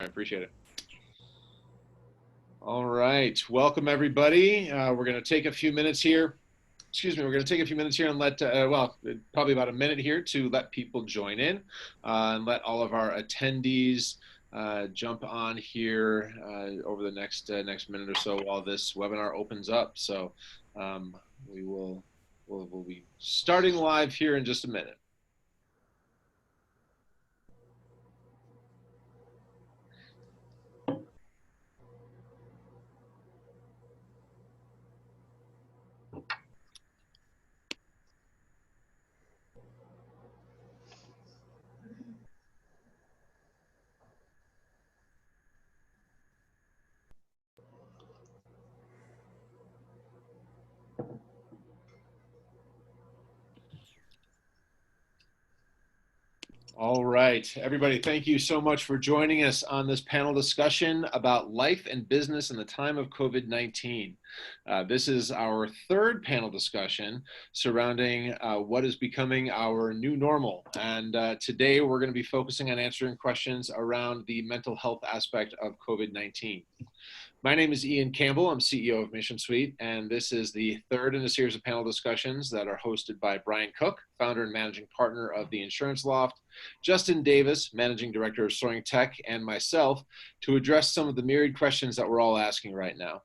I appreciate it. All right, welcome everybody. We're going to take a few minutes here. Excuse me, we're going to take a few minutes here and let, probably about a minute here to let people join in and let all of our attendees jump on here over the next minute or so while this webinar opens up. So um, we will we'll be starting live here in just a minute. All right, everybody, thank you so much for joining us on this panel discussion about life and business in the time of COVID-19. This is our third panel discussion surrounding what is becoming our new normal. And today we're going to be focusing on answering questions around the mental health aspect of COVID-19. My name is Ian Campbell. I'm CEO of Mission Suite, and this is the third in a series of panel discussions that are hosted by Brian Cook, founder and managing partner of the Insurance Loft, Justin Davis, managing director of Soaring Tech, and myself to address some of the myriad questions that we're all asking right now.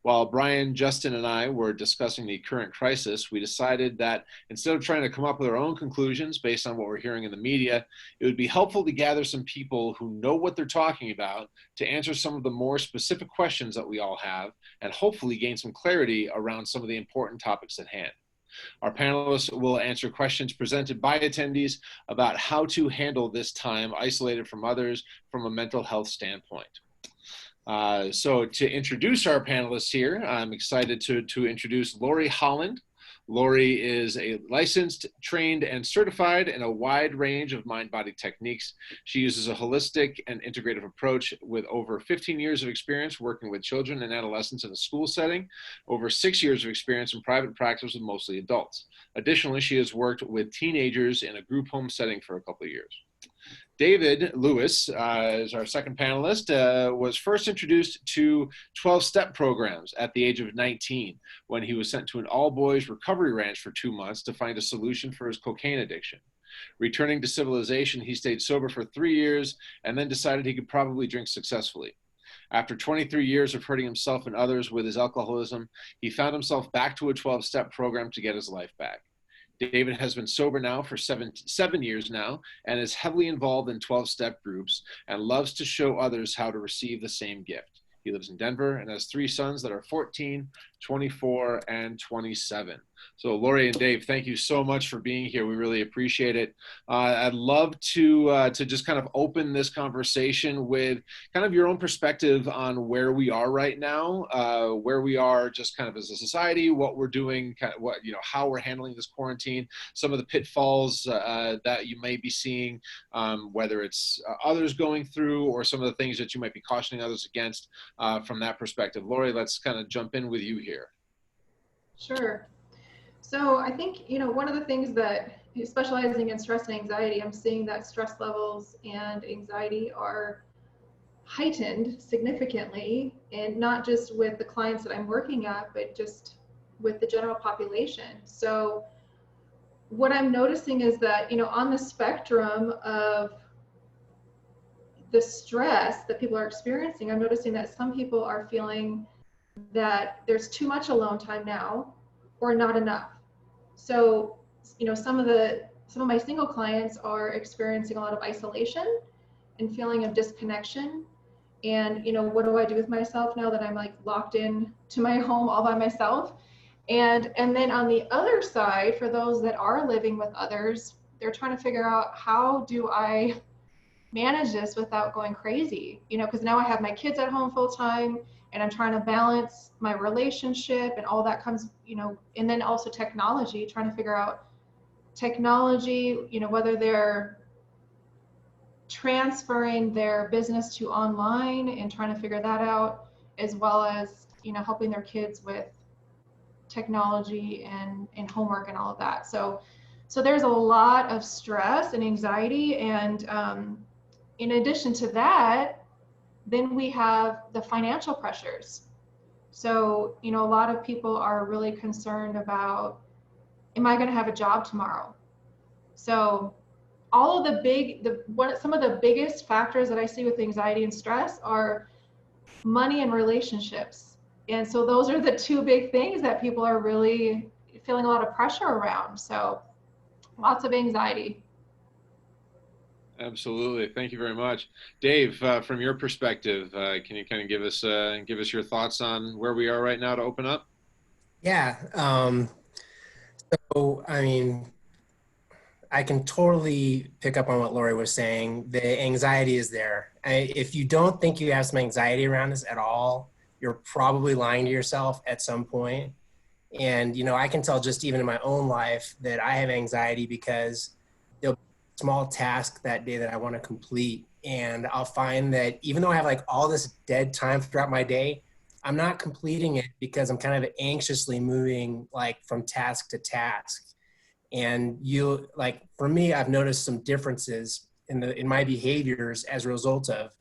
While Brian, Justin, and I were discussing the current crisis, we decided that instead of trying to come up with our own conclusions based on what we're hearing in the media, it would be helpful to gather some people who know what they're talking about to answer some of the more specific questions that we all have and hopefully gain some clarity around some of the important topics at hand. Our panelists will answer questions presented by attendees about how to handle this time isolated from others from a mental health standpoint. So to introduce our panelists here, I'm excited to introduce Lori Holland. Lori is a licensed, trained, and certified in a wide range of mind-body techniques. She uses a holistic and integrative approach with over 15 years of experience working with children and adolescents in a school setting, over 6 years of experience in private practice with mostly adults. Additionally, she has worked with teenagers in a group home setting for a couple of years. David Lewis is our second panelist, was first introduced to 12-step programs at the age of 19 when he was sent to an all-boys recovery ranch for 2 months to find a solution for his cocaine addiction. Returning to civilization, he stayed sober for 3 years and then decided he could probably drink successfully. After 23 years of hurting himself and others with his alcoholism, he found himself back to a 12-step program to get his life back. David has been sober now for seven years now and is heavily involved in 12-step groups and loves to show others how to receive the same gift. He lives in Denver and has 3 sons that are 14, 24, and 27. So Lori and Dave, thank you so much for being here. We really appreciate it. I'd love to just kind of open this conversation with kind of your own perspective on where we are right now, where we are just kind of as a society, what we're doing, kind of what, how we're handling this quarantine, some of the pitfalls that you may be seeing, whether it's others going through or some of the things that you might be cautioning others against from that perspective. Lori, let's kind of jump in with you here. Sure. So I think, one of the things that, specializing in stress and anxiety, I'm seeing that stress levels and anxiety are heightened significantly, and not just with the clients that I'm working at, but just with the general population. So what I'm noticing is that, on the spectrum of the stress that people are experiencing, I'm noticing that some people are feeling that there's too much alone time now or not enough. So, some of my single clients are experiencing a lot of isolation and feeling of disconnection. And, what do I do with myself now that I'm like locked in to my home all by myself? And then on the other side, for those that are living with others, they're trying to figure out, how do I manage this without going crazy? Because now I have my kids at home full time, and I'm trying to balance my relationship and all that comes, and then also technology, trying to figure out technology, whether they're transferring their business to online and trying to figure that out, as well as, helping their kids with technology and homework and all of that. So there's a lot of stress and anxiety. And in addition to that, Then we have the financial pressures. So, you know, a lot of people are really concerned about, am I going to have a job tomorrow? So, all of the some of the biggest factors that I see with anxiety and stress are money and relationships. And so those are the two big things that people are really feeling a lot of pressure around. So lots of anxiety. Absolutely. Thank you very much. Dave, from your perspective, can you kind of give us your thoughts on where we are right now to open up? Yeah. So, I mean, I can totally pick up on what Lori was saying. The anxiety is there. If you don't think you have some anxiety around this at all, you're probably lying to yourself at some point. And, you know, I can tell just even in my own life that I have anxiety because there'll be a small task that day that I want to complete. And I'll find that even though I have like all this dead time throughout my day, I'm not completing it because I'm kind of anxiously moving like from task to task. And you like, for me, I've noticed some differences in my behaviors as a result of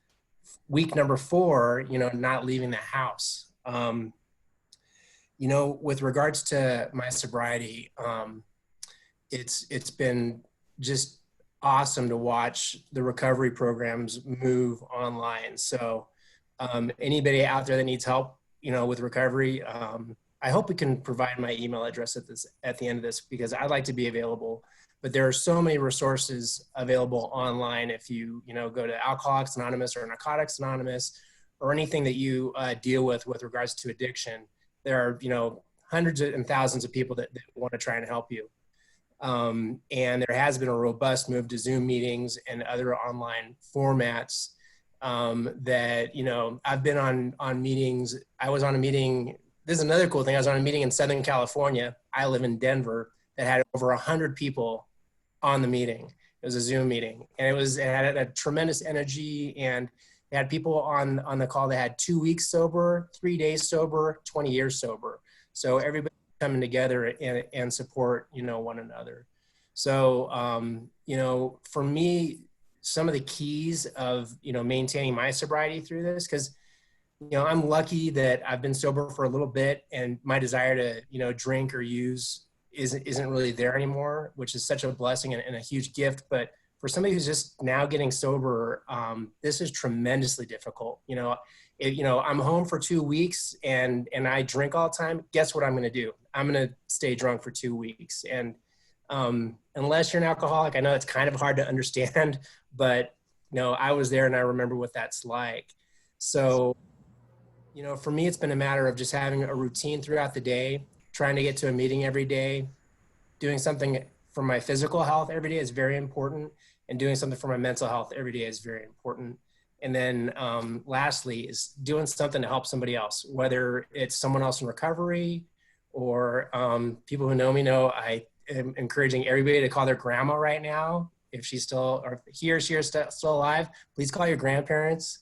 week number 4, you know, not leaving the house. You know, with regards to my sobriety, it's been just awesome to watch the recovery programs move online. So anybody out there that needs help, you know, with recovery, I hope we can provide my email address at the end of this because I'd like to be available. But there are so many resources available online. If you know, go to Alcoholics Anonymous or Narcotics Anonymous or anything that you deal with regards to addiction, there are, you know, hundreds and thousands of people that want to try and help you. And there has been a robust move to Zoom meetings and other online formats that, you know, I've been on meetings. I was on a meeting. This is another cool thing. I was on a meeting in Southern California. I live in Denver that had over 100 people on the meeting. It was a Zoom meeting, and it had a tremendous energy, and they had people on the call that had 2 weeks sober, 3 days sober, 20 years sober. So everybody coming together and support, you know, one another. So, you know, for me, some of the keys of, you know, maintaining my sobriety through this, because, you know, I'm lucky that I've been sober for a little bit and my desire to, you know, drink or use isn't really there anymore, which is such a blessing and a huge gift. But for somebody who's just now getting sober, this is tremendously difficult. You know, you know, I'm home for 2 weeks and I drink all the time. Guess what I'm going to do? I'm going to stay drunk for 2 weeks. And unless you're an alcoholic, I know it's kind of hard to understand, but, you know, I was there and I remember what that's like. So, you know, for me, it's been a matter of just having a routine throughout the day, trying to get to a meeting every day, doing something for my physical health every day is very important, and doing something for my mental health every day is very important. And then lastly is doing something to help somebody else, whether it's someone else in recovery or people who know me know I am encouraging everybody to call their grandma right now. If she's still, or he or she is still alive, please call your grandparents.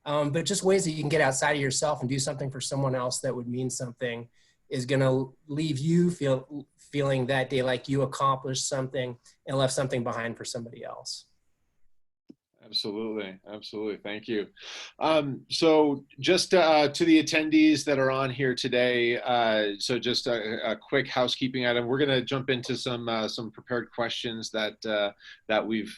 But just ways that you can get outside of yourself and do something for someone else that would mean something is going to leave you feeling that day like you accomplished something and left something behind for somebody else. Absolutely. Absolutely. Thank you. So just to the attendees that are on here today, so just a quick housekeeping item. We're going to jump into some prepared questions that we've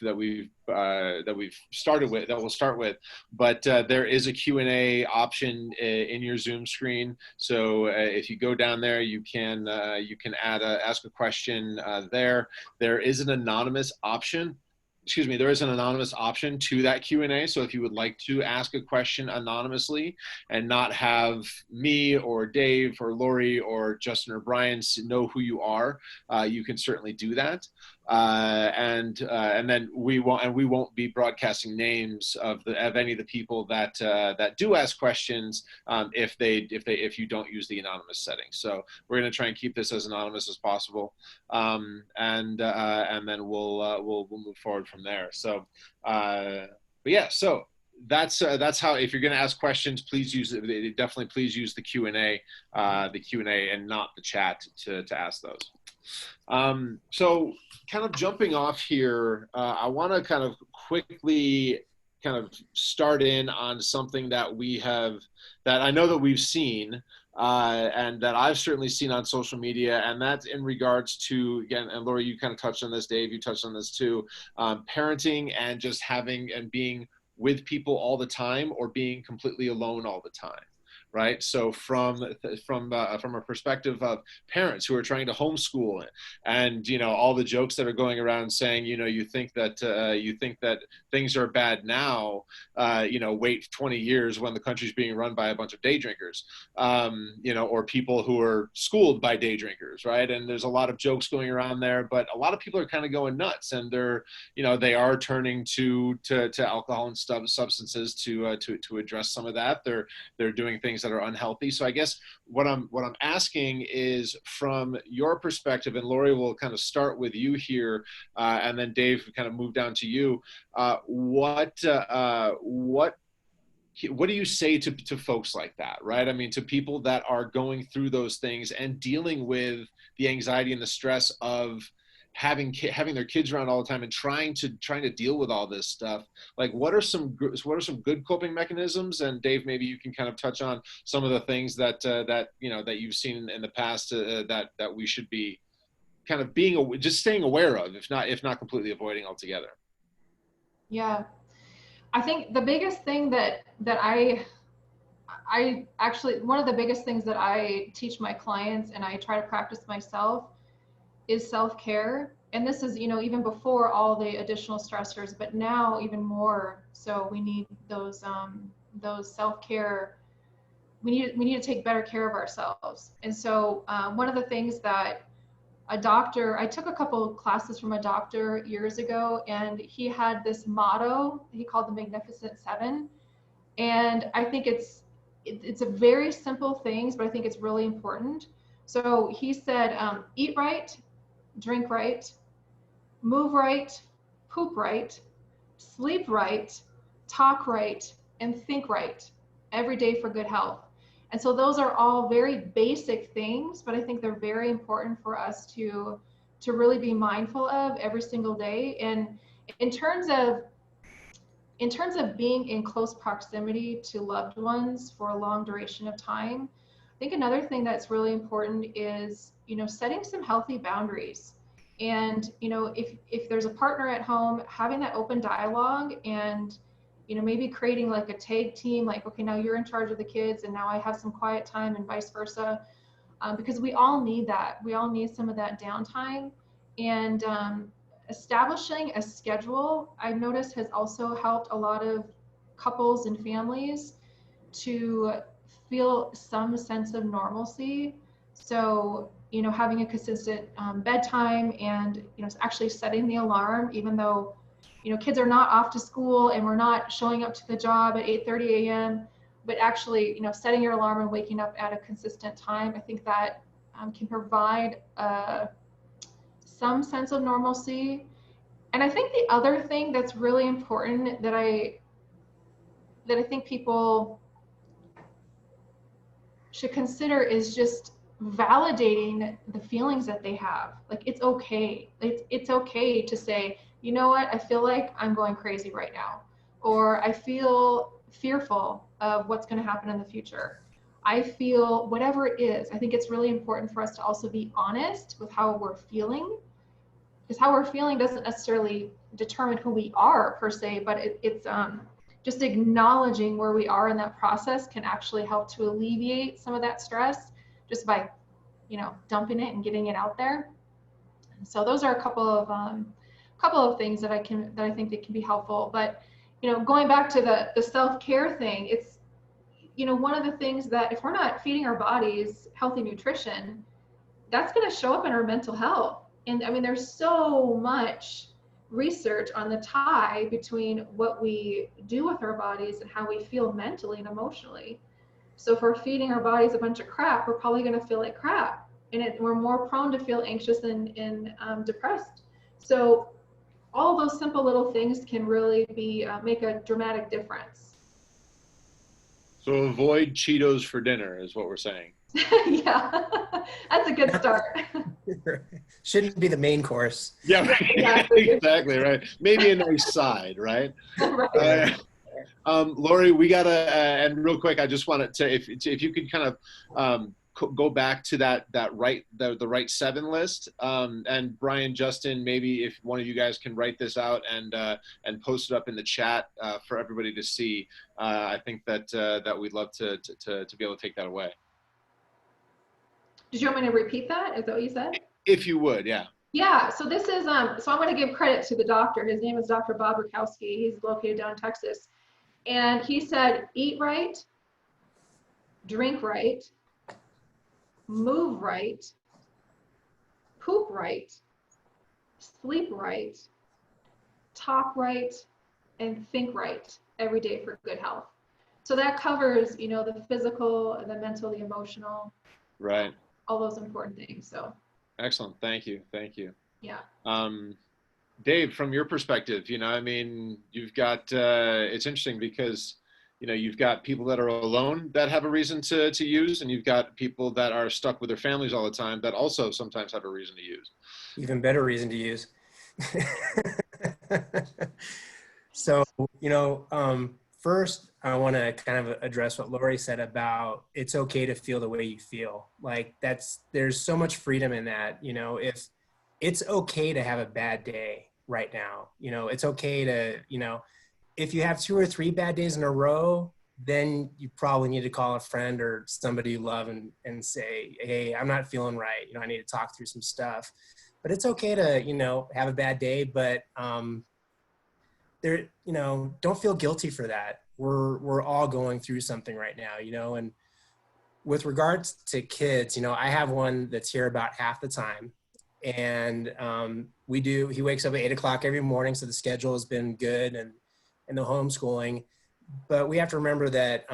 started with, that we'll start with, but there is a Q&A option in your Zoom screen. So if you go down there, you can ask a question there. There is an anonymous option. Excuse me, there is an anonymous option to that Q&A. So if you would like to ask a question anonymously and not have me or Dave or Lori or Justin or Brian know who you are, you can certainly do that. And then we won't be broadcasting names of any of the people that do ask questions if you don't use the anonymous setting. So we're going to try and keep this as anonymous as possible, and then we'll move forward from there. So, but yeah, so that's how, if you're going to ask questions, please definitely please use the Q&A and not the chat to ask those. So kind of jumping off here, I want to kind of quickly kind of start in on something that that I know that we've seen, and that I've certainly seen on social media, and that's in regards to, again, and Lori, you kind of touched on this, Dave, you touched on this too, parenting and just having and being with people all the time, or being completely alone all the time. Right. So from a perspective of parents who are trying to homeschool, and, all the jokes that are going around saying, you think that things are bad now, wait 20 years when the country's being run by a bunch of day drinkers, or people who are schooled by day drinkers. Right. And there's a lot of jokes going around there, but a lot of people are kind of going nuts, and they are turning to alcohol and substances to address some of that. They're doing things that are unhealthy. So I guess what I'm asking is, from your perspective, and Lori, will kind of start with you here, and then Dave kind of move down to you. What do you say to folks like that, right? I mean, to people that are going through those things and dealing with the anxiety and the stress of having their kids around all the time, and trying to deal with all this stuff. Like, what are some good coping mechanisms? And Dave, maybe you can kind of touch on some of the things that you've seen in the past, that we should be kind of just staying aware of, if not completely avoiding altogether. Yeah, I think the biggest thing that I actually, one of the biggest things that I teach my clients, and I try to practice myself, is self-care. And this is, even before all the additional stressors, but now even more so. We need those self-care. We need to take better care of ourselves. And so one of the things that I took a couple of classes from a doctor years ago, and he had this motto he called the Magnificent Seven. And I think it's a very simple things, but I think it's really important. So he said, eat right, drink right, move right, poop right, sleep right, talk right, and think right every day for good health. And so those are all very basic things, but I think they're very important for us to really be mindful of every single day. And in terms of being in close proximity to loved ones for a long duration of time, I think another thing that's really important is, setting some healthy boundaries. And, if there's a partner at home, having that open dialogue, and, maybe creating like a tag team, like, okay, now you're in charge of the kids, and now I have some quiet time, and vice versa. Because we all need that. We all need some of that downtime. And establishing a schedule, I've noticed, has also helped a lot of couples and families to feel some sense of normalcy. So, having a consistent bedtime, and, actually setting the alarm, even though, kids are not off to school and we're not showing up to the job at 8:30 a.m., but actually, setting your alarm and waking up at a consistent time. I think that can provide some sense of normalcy. And I think the other thing that's really important that I think people should consider is just validating the feelings that they have. Like, it's okay. It's okay to say, you know what, I feel like I'm going crazy right now, or I feel fearful of what's going to happen in the future. I feel whatever it is. I think it's really important for us to also be honest with how we're feeling, because how we're feeling doesn't necessarily determine who we are per se, but it's just acknowledging where we are in that process can actually help to alleviate some of that stress, just by, dumping it and getting it out there. And so those are a couple of things that I think that can be helpful. But, going back to the self-care thing, it's, one of the things that if we're not feeding our bodies healthy nutrition, that's going to show up in our mental health. And I mean, there's so much research on the tie between what we do with our bodies and how we feel mentally and emotionally. So if we're feeding our bodies a bunch of crap, we're probably going to feel like crap, and we're more prone to feel anxious and depressed. So all those simple little things can really make a dramatic difference. So avoid Cheetos for dinner is what we're saying. Yeah, that's a good start. Shouldn't be the main course. Yeah, right. Exactly right. Maybe a nice side, right? Right. Lori, we gotta, and real quick, I just wanted to, if you could kind of go back to the right seven list, and Brian, Justin, maybe if one of you guys can write this out and post it up in the chat for everybody to see, I think that we'd love to be able to take that away. Did you want me to repeat that? Is that what you said? If you would, yeah. Yeah, so this is, so I'm going to give credit to the doctor. His name is Dr. Bob Rakowski. He's located down in Texas. And he said, eat right, drink right, move right, poop right, sleep right, talk right, and think right every day for good health. So that covers, you know, the physical, the mental, the emotional, right, all those important things. So excellent. Thank you. yeah. Dave, from your perspective, you know, I mean, you've got, it's interesting because, you know, you've got people that are alone that have a reason to use, and you've got people that are stuck with their families all the time that also sometimes have a reason to use. Even better reason to use. So, you know, first I want to kind of address what Lori said about it's okay to feel the way you feel. Like there's so much freedom in that, you know, if it's okay to have a bad day right now, you know, it's okay to, you know, if you have 2 or 3 bad days in a row, then you probably need to call a friend or somebody you love and say, hey, I'm not feeling right. You know, I need to talk through some stuff. But it's okay to, you know, have a bad day, but there, you know, don't feel guilty for that. We're all going through something right now, you know, and with regards to kids, you know, I have one that's here about half the time, and he wakes up at 8 o'clock every morning. So the schedule has been good and the homeschooling, but we have to remember that,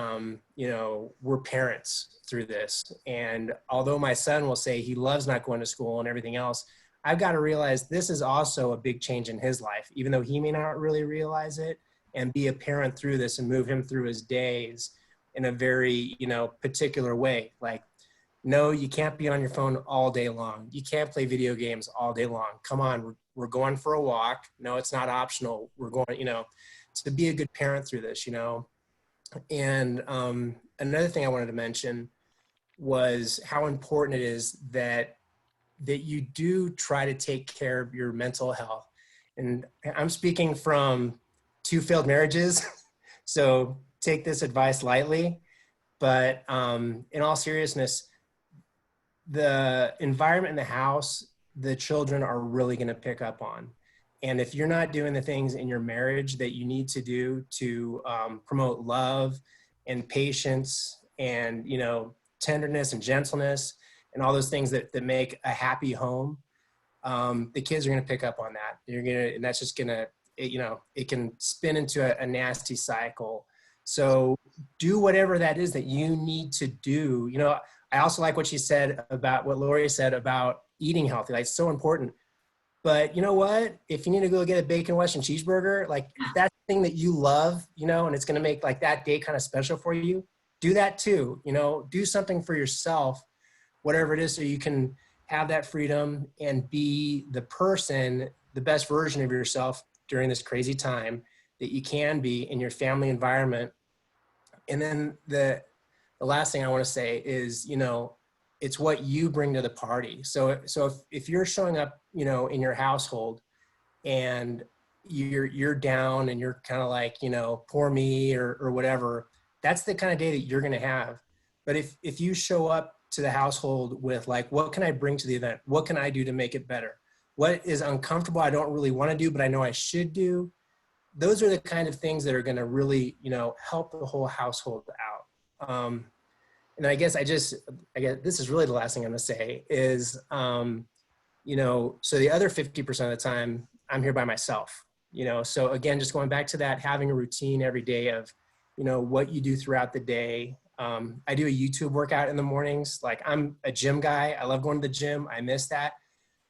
you know, we're parents through this. And although my son will say he loves not going to school and everything else, I've got to realize this is also a big change in his life, even though he may not really realize it, and be a parent through this and move him through his days in a very, you know, particular way. Like, no, you can't be on your phone all day long. You can't play video games all day long. Come on, we're going for a walk. No, it's not optional. We're going, you know, to be a good parent through this, you know. And another thing I wanted to mention was how important it is that you do try to take care of your mental health. And I'm speaking from 2 failed marriages, so take this advice lightly. But in all seriousness, the environment in the house, the children are really going to pick up on. And if you're not doing the things in your marriage that you need to do to promote love and patience and, you know, tenderness and gentleness and all those things that make a happy home, the kids are going to pick up on that. And that's just going to, you know, it can spin into a nasty cycle. So do whatever that is that you need to do. You know, I also like what she said about what Lori said about eating healthy. Like, it's so important. But you know what? If you need to go get a bacon Western cheeseburger, like if that's the thing that you love, you know, and it's going to make like that day kind of special for you, do that too. You know, do something for yourself, whatever it is, so you can have that freedom and be the person, the best version of yourself during this crazy time that you can be in your family environment. And then the last thing I want to say is, you know, it's what you bring to the party. So if you're showing up, you know, in your household and you're down and you're kind of like, you know, poor me or whatever, that's the kind of day that you're going to have. But if you show up to the household with like, what can I bring to the event? What can I do to make it better? What is uncomfortable I don't really want to do, but I know I should do? Those are the kind of things that are going to really, you know, help the whole household out. And I guess this is really the last thing I'm going to say is, you know, so the other 50% of the time I'm here by myself, you know, so again, just going back to that, having a routine every day of, you know, what you do throughout the day. I do a YouTube workout in the mornings. Like, I'm a gym guy. I love going to the gym. I miss that.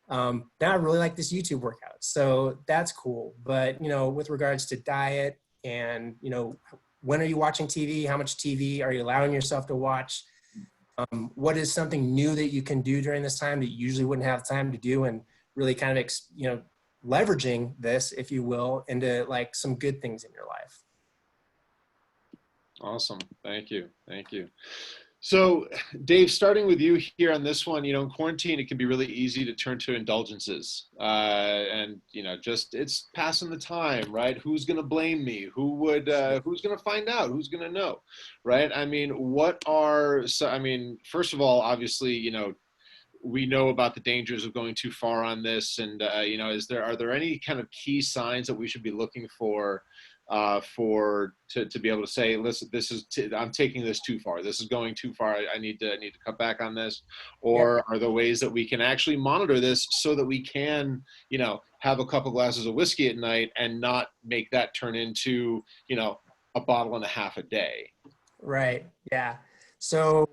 Now I really like this YouTube workout. So that's cool. But, you know, with regards to diet and, you know, when are you watching TV? How much TV are you allowing yourself to watch? What is something new that you can do during this time that you usually wouldn't have time to do, and really kind of, you know, leveraging this, if you will, into like some good things in your life. Awesome. Thank you. Thank you. So, Dave, starting with you here on this one, in quarantine, it can be really easy to turn to indulgences. And, just it's passing the time, right? Who's going to blame me? Who's going to find out? Who's going to know, right? I mean, first of all, obviously, we know about the dangers of going too far on this. And, are there any kind of key signs that we should be looking for to be able to say, listen, I'm taking this too far. This is going too far. I need to cut back on this. Yep. Or are there ways that we can actually monitor this so that we can, have a couple glasses of whiskey at night and not make that turn into, a bottle and a half a day? Right. Yeah. So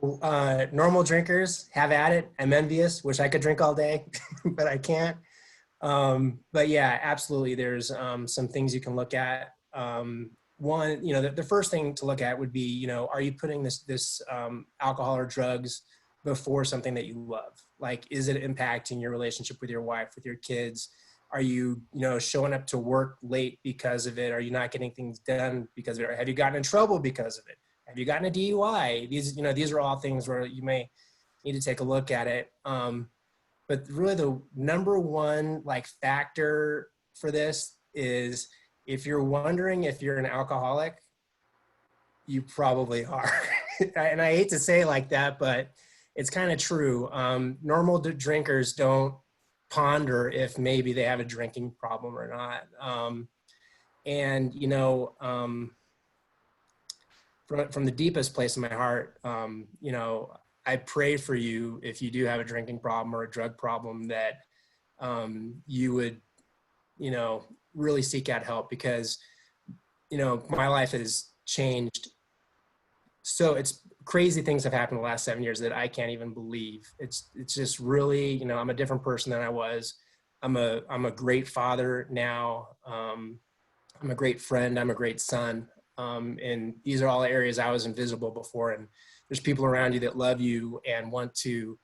normal drinkers, have at it. I'm envious. Wish I could drink all day, but I can't. But yeah, absolutely. There's some things you can look at. One, the first thing to look at would be, are you putting this alcohol or drugs before something that you love? Like, is it impacting your relationship with your wife, with your kids? Are you, showing up to work late because of it? Are you not getting things done because of it? Or have you gotten in trouble because of it? Have you gotten a DUI? These are all things where you may need to take a look at it. But really the number one factor for this is, if you're wondering if you're an alcoholic, you probably are. And I hate to say it like that, but it's kind of true. Normal drinkers don't ponder if maybe they have a drinking problem or not. And, from the deepest place in my heart, I pray for you if you do have a drinking problem or a drug problem, that you would, really seek out help, because, my life has changed. So it's crazy things have happened in the last 7 years that I can't even believe. It's just really, I'm a different person than I was. I'm a great father now. I'm a great friend. I'm a great son. And these are all areas I was invisible before. And there's people around you that love you and want to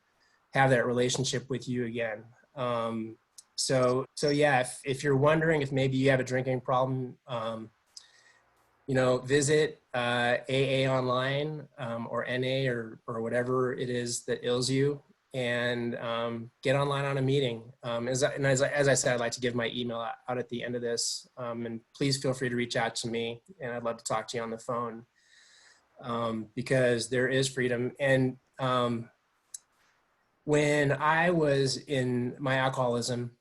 have that relationship with you again. So yeah, if you're wondering if maybe you have a drinking problem, visit AA online, or NA, or whatever it is that ails you, and get online on a meeting. As I said, I'd like to give my email out at the end of this, and please feel free to reach out to me, and I'd love to talk to you on the phone, because there is freedom. And when I was in my alcoholism,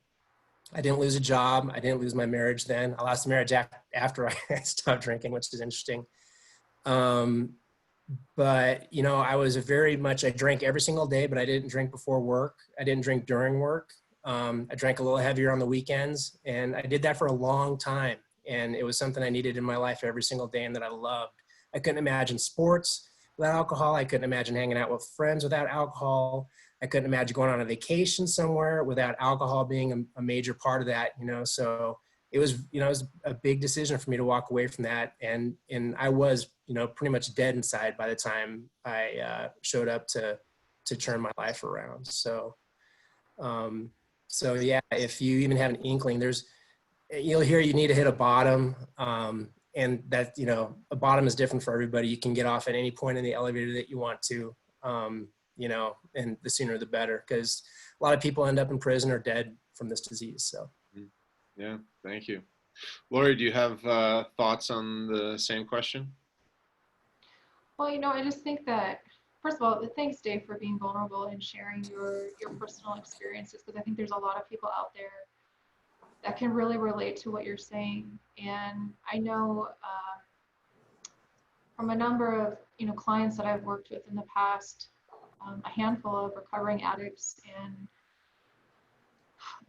I didn't lose a job. I didn't lose my marriage then. I lost the marriage after I stopped drinking, which is interesting. But, I was I drank every single day, but I didn't drink before work. I didn't drink during work. I drank a little heavier on the weekends, and I did that for a long time. And it was something I needed in my life every single day and that I loved. I couldn't imagine sports without alcohol. I couldn't imagine hanging out with friends without alcohol. I couldn't imagine going on a vacation somewhere without alcohol being a major part of that, so it was, it was a big decision for me to walk away from that. And I was, pretty much dead inside by the time I showed up to turn my life around. So yeah, if you even have an inkling, you'll hear you need to hit a bottom. And that, a bottom is different for everybody. You can get off at any point in the elevator that you want to. And the sooner the better, because a lot of people end up in prison or dead from this disease. So. Yeah, thank you. Lori, do you have thoughts on the same question? Well, I just think that, first of all, thanks, Dave, for being vulnerable and sharing your personal experiences, because I think there's a lot of people out there that can really relate to what you're saying. And I know from a number of clients that I've worked with in the past, a handful of recovering addicts, and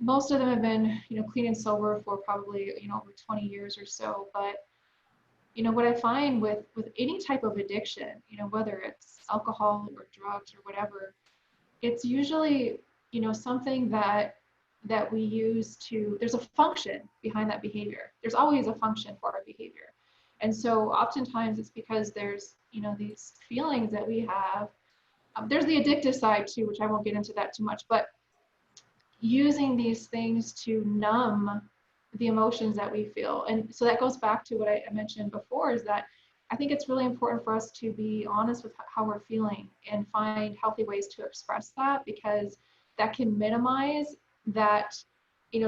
most of them have been clean and sober for probably over 20 years or so. But what I find with any type of addiction, whether it's alcohol or drugs or whatever, it's usually something that we use there's a function behind that behavior. There's always a function for our behavior. And so oftentimes it's because there's these feelings that we have. There's the addictive side too, which I won't get into that too much, but using these things to numb the emotions that we feel. And so that goes back to what I mentioned before, is that I think it's really important for us to be honest with how we're feeling and find healthy ways to express that, because that can minimize that,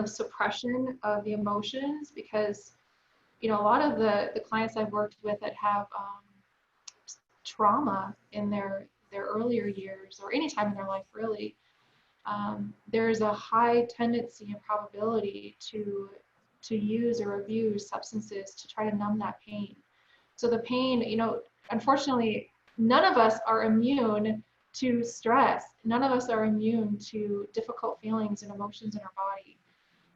suppression of the emotions. Because, a lot of the clients I've worked with that have trauma in their earlier years, or any time in their life really, there's a high tendency and probability to use or abuse substances to try to numb that pain. So the pain, unfortunately, none of us are immune to stress. None of us are immune to difficult feelings and emotions in our body.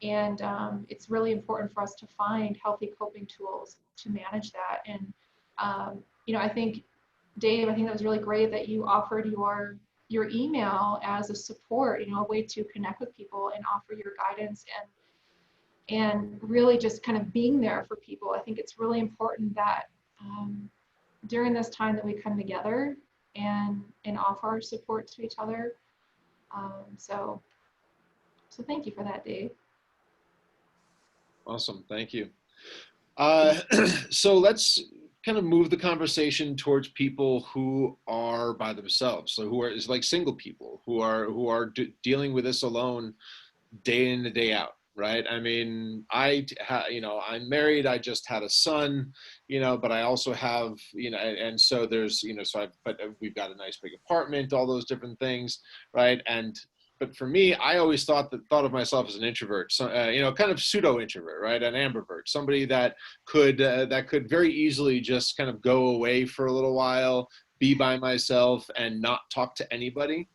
And it's really important for us to find healthy coping tools to manage that. And, I think, Dave, I think that was really great that you offered your email as a support, a way to connect with people and offer your guidance and really just kind of being there for people. I think it's really important that during this time that we come together and offer our support to each other. So thank you for that, Dave. Awesome, thank you. So let's kind of move the conversation towards people who are by themselves. So who are is like single people who are dealing with this alone, day in and day out, right? I mean, I'm married. I just had a son, but I also have, and so there's, but we've got a nice big apartment, all those different things, right? But for me, I always thought of myself as an introvert, so, kind of pseudo introvert, right? An ambivert, somebody that could very easily just kind of go away for a little while, be by myself, and not talk to anybody.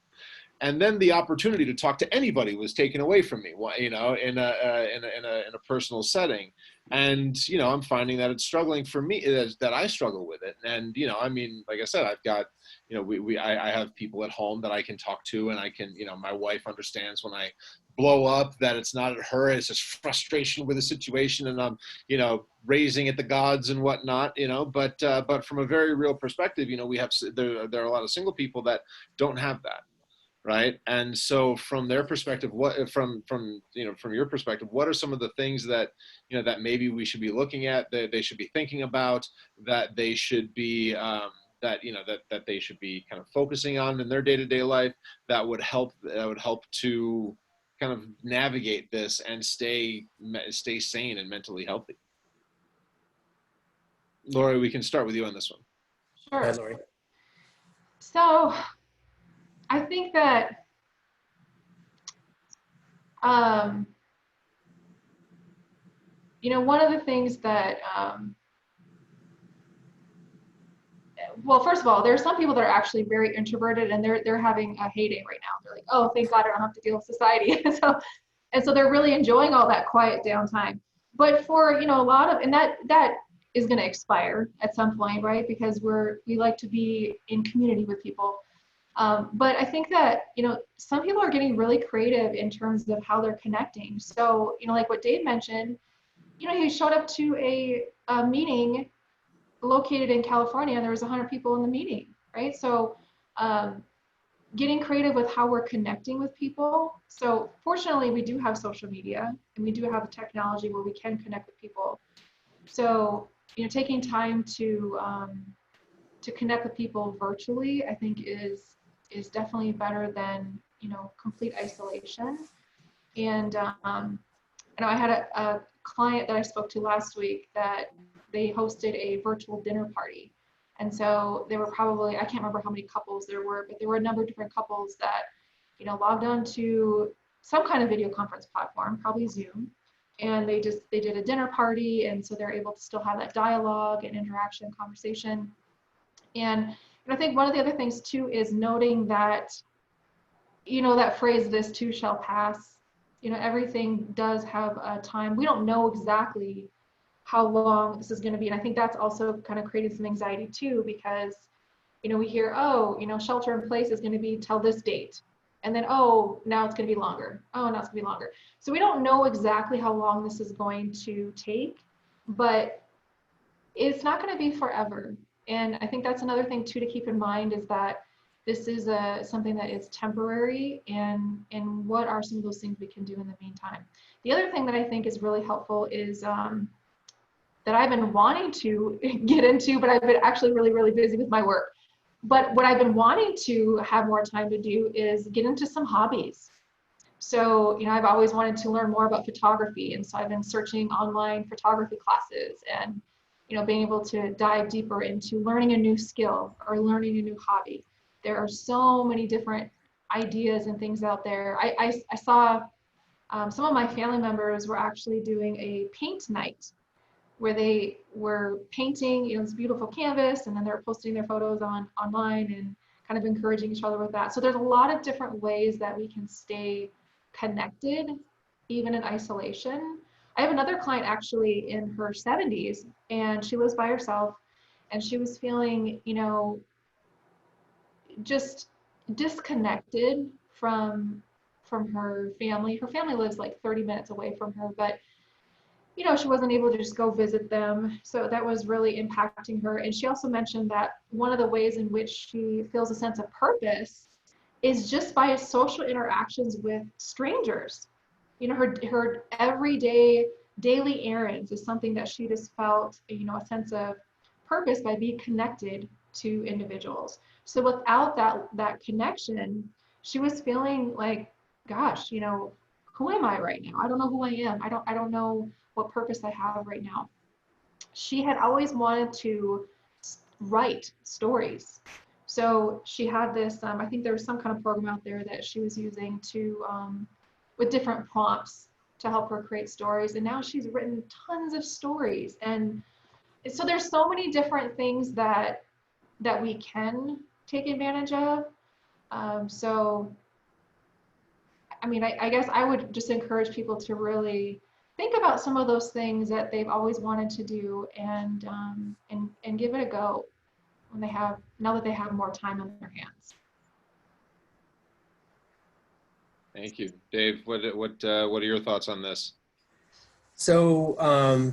And then the opportunity to talk to anybody was taken away from me, in a personal setting. And, I'm finding that it's struggling for me, that I struggle with it. And, I mean, like I said, I've got, I have people at home that I can talk to, and I can, my wife understands when I blow up that it's not at her, it's just frustration with the situation, and I'm, raising at the gods and whatnot, but from a very real perspective, there are a lot of single people that don't have that. Right. And so from their perspective, from your perspective, what are some of the things that, that maybe we should be looking at, that they should be thinking about, that they should be, that they should be kind of focusing on in their day-to-day life, that would help to kind of navigate this and stay sane and mentally healthy? Lori, we can start with you on this one. Sure. Hi, Lori. So I think that one of the things that well, first of all, there are some people that are actually very introverted, and they're having a heyday right now. They're like, oh, thank God I don't have to deal with society. so they're really enjoying all that quiet downtime. But for a lot of, and that is going to expire at some point, right? Because we like to be in community with people. But I think that, some people are getting really creative in terms of how they're connecting. So, like what Dave mentioned, he showed up to a meeting located in California, and there was 100 people in the meeting, right? So getting creative with how we're connecting with people. So fortunately, we do have social media, and we do have a technology where we can connect with people. So, taking time to connect with people virtually, I think is definitely better than, complete isolation. And I had a client that I spoke to last week that they hosted a virtual dinner party. And so there were probably, I can't remember how many couples there were, but there were a number of different couples that, logged on to some kind of video conference platform, probably Zoom. And they did a dinner party. And so they're able to still have that dialogue and interaction, conversation. And I think one of the other things too is noting that, that phrase, this too shall pass. Everything does have a time. We don't know exactly how long this is going to be. And I think that's also kind of created some anxiety too, because, we hear, oh, shelter in place is going to be till this date. And then, oh, now it's going to be longer. Oh, now it's going to be longer. So we don't know exactly how long this is going to take, but it's not going to be forever. And I think that's another thing too to keep in mind, is that this is something that is temporary, and what are some of those things we can do in the meantime. The other thing that I think is really helpful is that that I've been wanting to get into, but I've been actually really, really busy with my work. But what I've been wanting to have more time to do is get into some hobbies. So, I've always wanted to learn more about photography. And so I've been searching online photography classes and, being able to dive deeper into learning a new skill or learning a new hobby. There are so many different ideas and things out there. I saw some of my family members were actually doing a paint night where they were painting, this beautiful canvas, and then they're posting their photos online and kind of encouraging each other with that. So there's a lot of different ways that we can stay connected, even in isolation. I have another client actually in her 70s, and she lives by herself, and she was feeling, just disconnected from her family. Her family lives like 30 minutes away from her, but she wasn't able to just go visit them. So that was really impacting her. And she also mentioned that one of the ways in which she feels a sense of purpose is just by social interactions with strangers. Her everyday daily errands is something that she just felt, a sense of purpose by being connected to individuals. So without that connection, she was feeling like, gosh, who am I right now? I don't know who I am. I don't know what purpose I have right now. She had always wanted to write stories. So she had this, I think there was some kind of program out there that she was using to, with different prompts to help her create stories. And now she's written tons of stories. And so there's so many different things that we can take advantage of. So, I guess I would just encourage people to really think about some of those things that they've always wanted to do and give it a go now that they have more time on their hands. Thank you. Dave, what are your thoughts on this? So,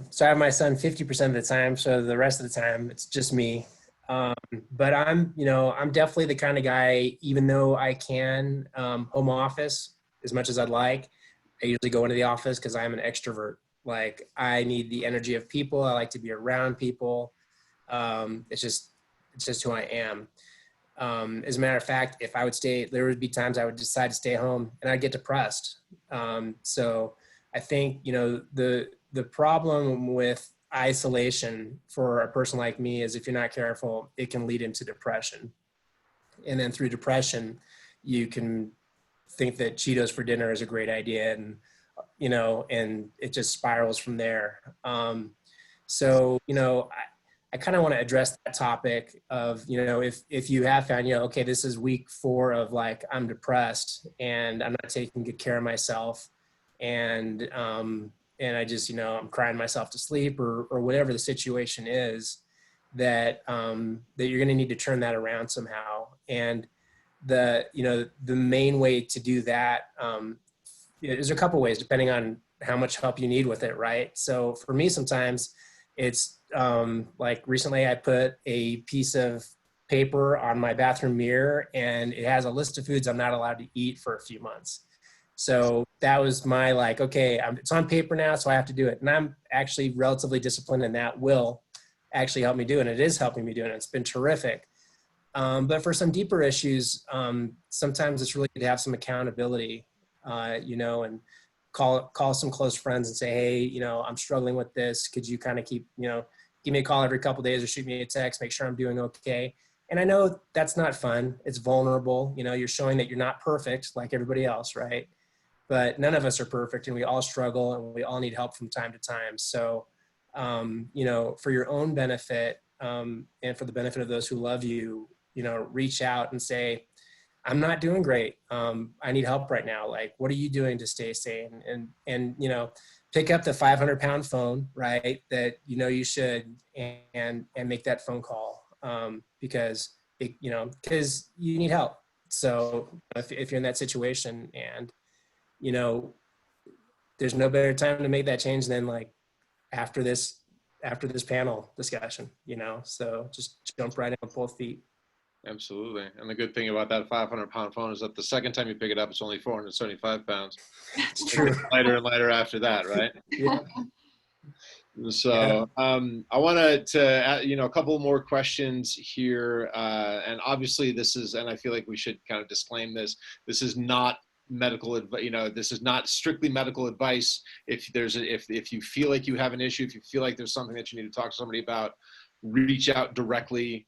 so I have my son 50% of the time. So the rest of the time it's just me. But I'm definitely the kind of guy, even though I can home office as much as I'd like, I usually go into the office because I'm an extrovert. Like I need the energy of people. I like to be around people. It's just who I am. As a matter of fact, if I would there would be times I would decide to stay home and I'd get depressed. So I think, the problem with isolation for a person like me is if you're not careful, it can lead into depression. And then through depression, you can think that Cheetos for dinner is a great idea and, and it just spirals from there. So, I kind of want to address that topic of, if you have found, okay, this is week 4 of like, I'm depressed and I'm not taking good care of myself. And I just, I'm crying myself to sleep or whatever the situation is that you're going to need to turn that around somehow. And the main way to do that, there's a couple ways depending on how much help you need with it. Right. So for me, sometimes it's like recently I put a piece of paper on my bathroom mirror and it has a list of foods I'm not allowed to eat for a few months. So that was my okay, it's on paper now, so I have to do it. And I'm actually relatively disciplined and that will actually help me do it. And it is helping me do it. And it's been terrific. But for some deeper issues, sometimes it's really good to have some accountability, and call some close friends and say, hey, I'm struggling with this. Could you kind of keep, give me a call every couple of days or shoot me a text, make sure I'm doing okay. And I know that's not fun. It's vulnerable. You're showing that you're not perfect like everybody else, right? But none of us are perfect and we all struggle and we all need help from time to time. So, for your own benefit and for the benefit of those who love you, reach out and say, I'm not doing great. I need help right now. Like, what are you doing to stay sane? And pick up the 500-pound phone, right? That you should, and make that phone call because because you need help. So if you're in that situation and there's no better time to make that change than like after this panel discussion, so just jump right in with both feet. Absolutely. And the good thing about that 500-pound phone is that the second time you pick it up, it's only 475 pounds. It's true. Lighter and lighter after that, right? Yeah. So I wanted to add, a couple more questions here, and obviously this is, and I feel like we should kind of disclaim this. This is not medical advice. This is not strictly medical advice. If you feel like you have an issue, if you feel like there's something that you need to talk to somebody about, reach out directly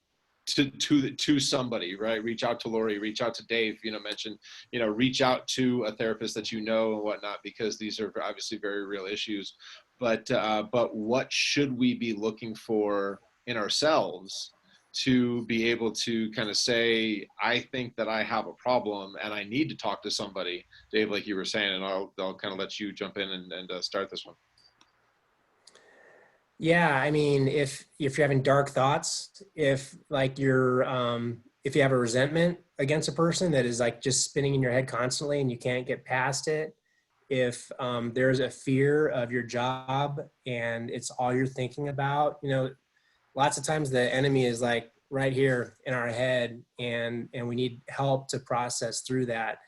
to somebody, right? Reach out to Lori, reach out to Dave. Reach out to a therapist that you know and whatnot, because these are obviously very real issues. But what should we be looking for in ourselves to be able to kind of say, I think that I have a problem and I need to talk to somebody, Dave, like you were saying, and I'll kind of let you jump in and start this one. Yeah, I mean, if you're having dark thoughts, if you have a resentment against a person that is like just spinning in your head constantly and you can't get past it, if there's a fear of your job and it's all you're thinking about, lots of times the enemy is like right here in our head, and we need help to process through that.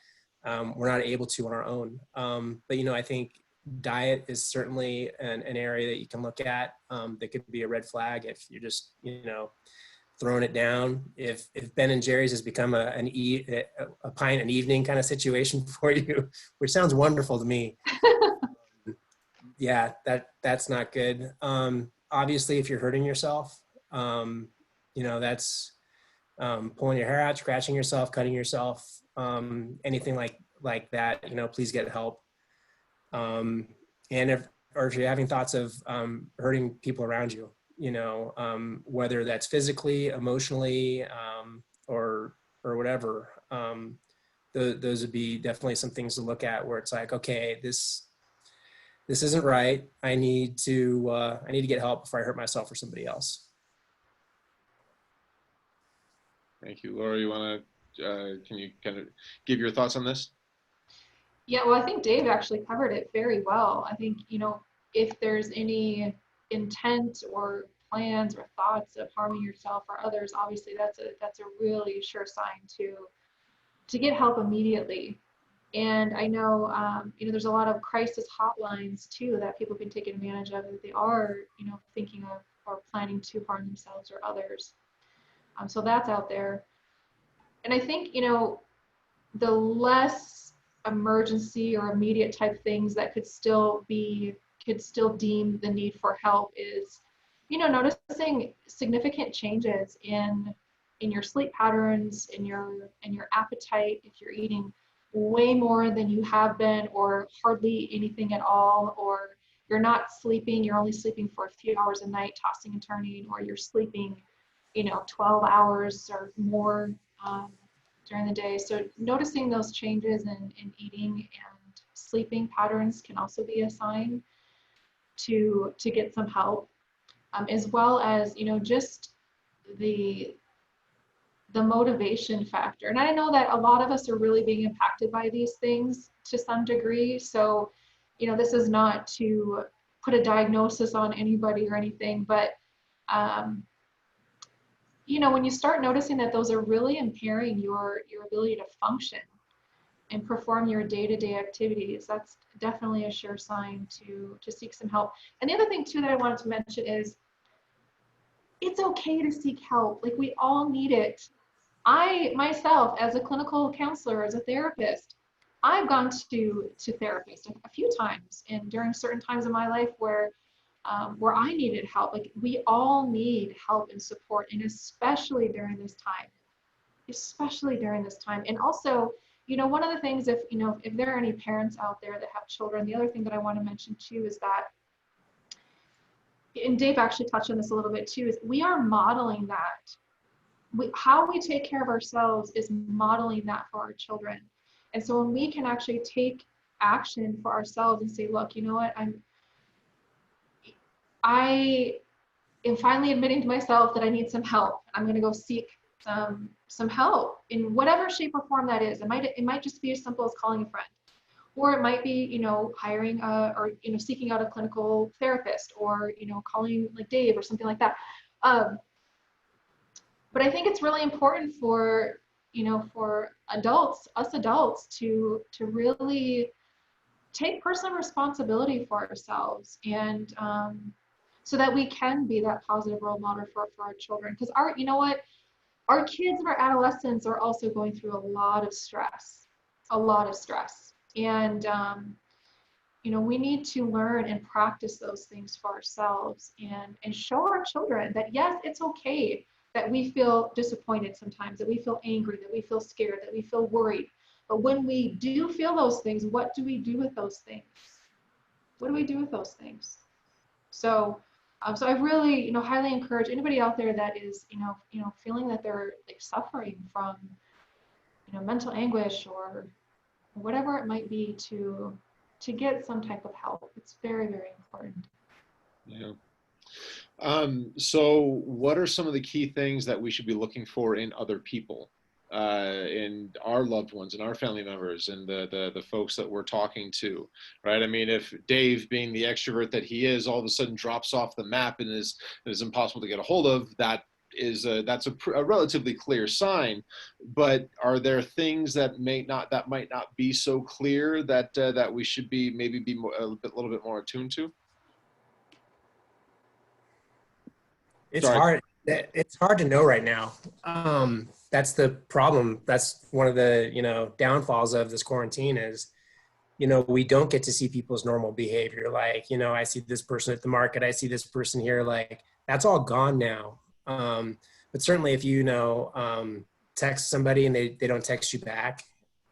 We're not able to on our own. But I think diet is certainly an area that you can look at, that could be a red flag if you're just throwing it down. If Ben and Jerry's has become a pint an evening kind of situation for you, which sounds wonderful to me. Yeah, that's not good. Obviously, if you're hurting yourself, that's pulling your hair out, scratching yourself, cutting yourself, anything like that. Please get help. And if you're having thoughts of hurting people around you, whether that's physically, emotionally, or whatever, those would be definitely some things to look at where it's like, okay, this isn't right. I need to get help before I hurt myself or somebody else. Thank you, Laura. You want to, can you kind of give your thoughts on this? Yeah, well, I think Dave actually covered it very well. I think, if there's any intent or plans or thoughts of harming yourself or others, obviously that's a really sure sign to get help immediately. And I know, there's a lot of crisis hotlines too that people can take advantage of if they are, thinking of or planning to harm themselves or others. So that's out there. And I think, the less emergency or immediate type things that could still deem the need for help is, noticing significant changes in your sleep patterns, in your appetite, if you're eating way more than you have been or hardly anything at all, or you're not sleeping, you're only sleeping for a few hours a night, tossing and turning, or you're sleeping 12 hours or more during the day. So noticing those changes in eating and sleeping patterns can also be a sign to get some help, as well as just the motivation factor. And I know that a lot of us are really being impacted by these things to some degree. So, this is not to put a diagnosis on anybody or anything, but when you start noticing that those are really impairing your ability to function and perform your day-to-day activities, that's definitely a sure sign to seek some help. And the other thing too that I wanted to mention is it's okay to seek help. Like, we all need it. I myself, as a clinical counselor, as a therapist, I've gone to therapists a few times, and during certain times in my life where I needed help. Like, we all need help and support, and especially during this time. And also, one of the things, if there are any parents out there that have children, the other thing that I want to mention too is that, and Dave actually touched on this a little bit too, is we are modeling that. How we take care of ourselves is modeling that for our children. And so when we can actually take action for ourselves and say, look, you know what, I am finally admitting to myself that I need some help. I'm going to go seek some help in whatever shape or form that is. It might just be as simple as calling a friend, or it might be, hiring or seeking out a clinical therapist, or calling like Dave or something like that. But I think it's really important for us adults to really take personal responsibility for ourselves, and so that we can be that positive role model for our children. Because you know what, our kids and our adolescents are also going through a lot of stress, a lot of stress. And, you know, we need to learn and practice those things for ourselves and show our children that, yes, it's okay that we feel disappointed sometimes, that we feel angry, that we feel scared, that we feel worried. But when we do feel those things, what do we do with those things? What do we do with those things? So, so I really, you know, highly encourage anybody out there that is, you know, feeling that they're like suffering from, you know, mental anguish or whatever it might be, to get some type of help. It's very, very important. Yeah. So what are some of the key things that we should be looking for in other people, in our loved ones and our family members and the folks that we're talking to, right? I mean, if Dave, being the extrovert that he is, all of a sudden drops off the map and is impossible to get a hold of, that's a relatively clear sign. But are there things that might not be so clear that we should be maybe be more, a little bit more attuned to? It's Sorry. hard. It's hard to know right now. That's the problem. That's one of the, you know, downfalls of this quarantine is, you know, we don't get to see people's normal behavior. Like, you know, I see this person at the market, I see this person here, like that's all gone now. But certainly if you know, text somebody and they don't text you back,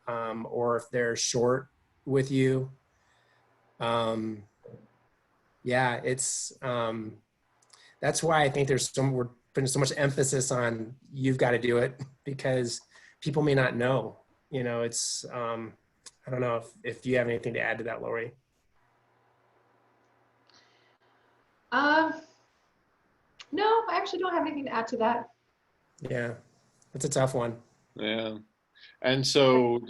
or if they're short with you, yeah, it's, that's why I think we're putting so much emphasis on you've got to do it because people may not know. You know, it's I don't know if you have anything to add to that, Lori. No, I actually don't have anything to add to that. Yeah, that's a tough one. Yeah. And so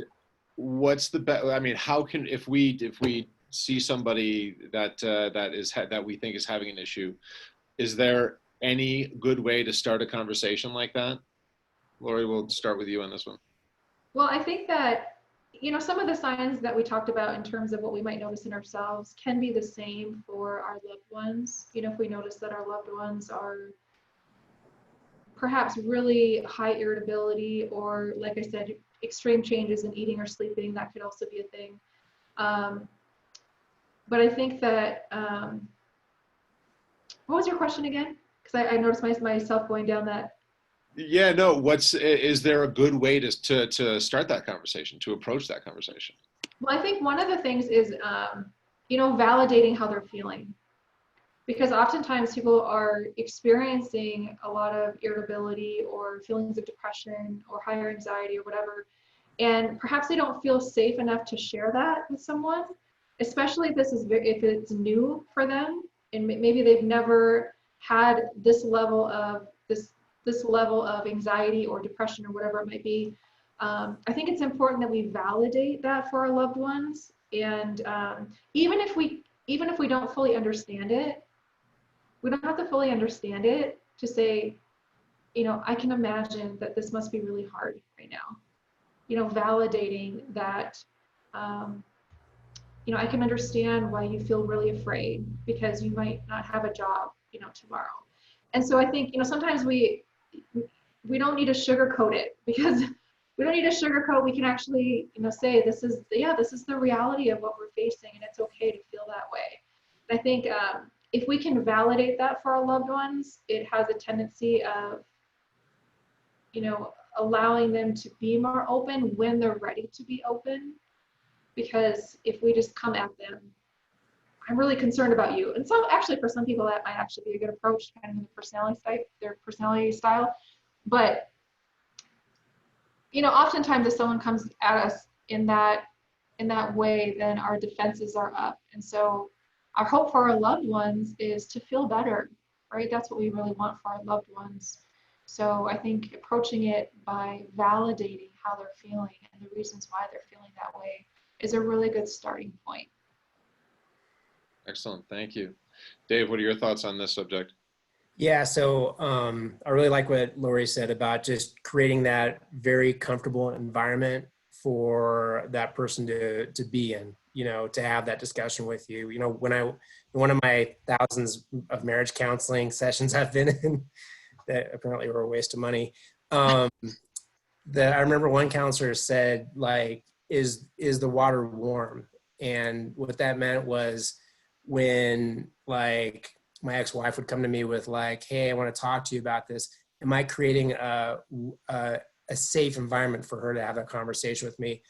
what's the best, I mean, how can, if we see somebody that we think is having an issue, is there any good way to start a conversation like that? Lori, we'll start with you on this one. Well, I think that, you know, some of the signs that we talked about in terms of what we might notice in ourselves can be the same for our loved ones. You know, if we notice that our loved ones are perhaps really high irritability, or like I said, extreme changes in eating or sleeping, that could also be a thing. But I think that, what was your question again? Because I noticed myself going down that. Yeah, no, is there a good way to start that conversation, to approach that conversation? Well, I think one of the things is, you know, validating how they're feeling. Because oftentimes people are experiencing a lot of irritability or feelings of depression or higher anxiety or whatever, and perhaps they don't feel safe enough to share that with someone, especially if it's new for them and maybe they've never had this level of anxiety or depression or whatever it might be. I think it's important that we validate that for our loved ones, and even if we don't fully understand it, we don't have to fully understand it to say, you know, I can imagine that this must be really hard right now. You know, validating that, you know, I can understand why you feel really afraid because you might not have a job, you know, tomorrow. And so I think, you know, sometimes we don't need to sugarcoat it, because we don't need to sugarcoat. We can actually, you know, say this is the reality of what we're facing, and it's okay to feel that way. And I think if we can validate that for our loved ones, it has a tendency of, you know, allowing them to be more open when they're ready to be open. Because if we just come at them, I'm really concerned about you. And so actually for some people that might actually be a good approach, depending on their personality style. But, you know, oftentimes if someone comes at us in that way, then our defenses are up. And so our hope for our loved ones is to feel better, right? That's what we really want for our loved ones. So I think approaching it by validating how they're feeling and the reasons why they're feeling that way is a really good starting point. Excellent, thank you. Dave, what are your thoughts on this subject? Yeah, so I really like what Lori said about just creating that very comfortable environment for that person to be in. you know, to have that discussion with you. You know, one of my thousands of marriage counseling sessions I've been in that apparently were a waste of money. That I remember one counselor said, like, is the water warm? And what that meant was when, like, my ex-wife would come to me with like, hey, I want to talk to you about this. Am I creating a safe environment for her to have that conversation with me?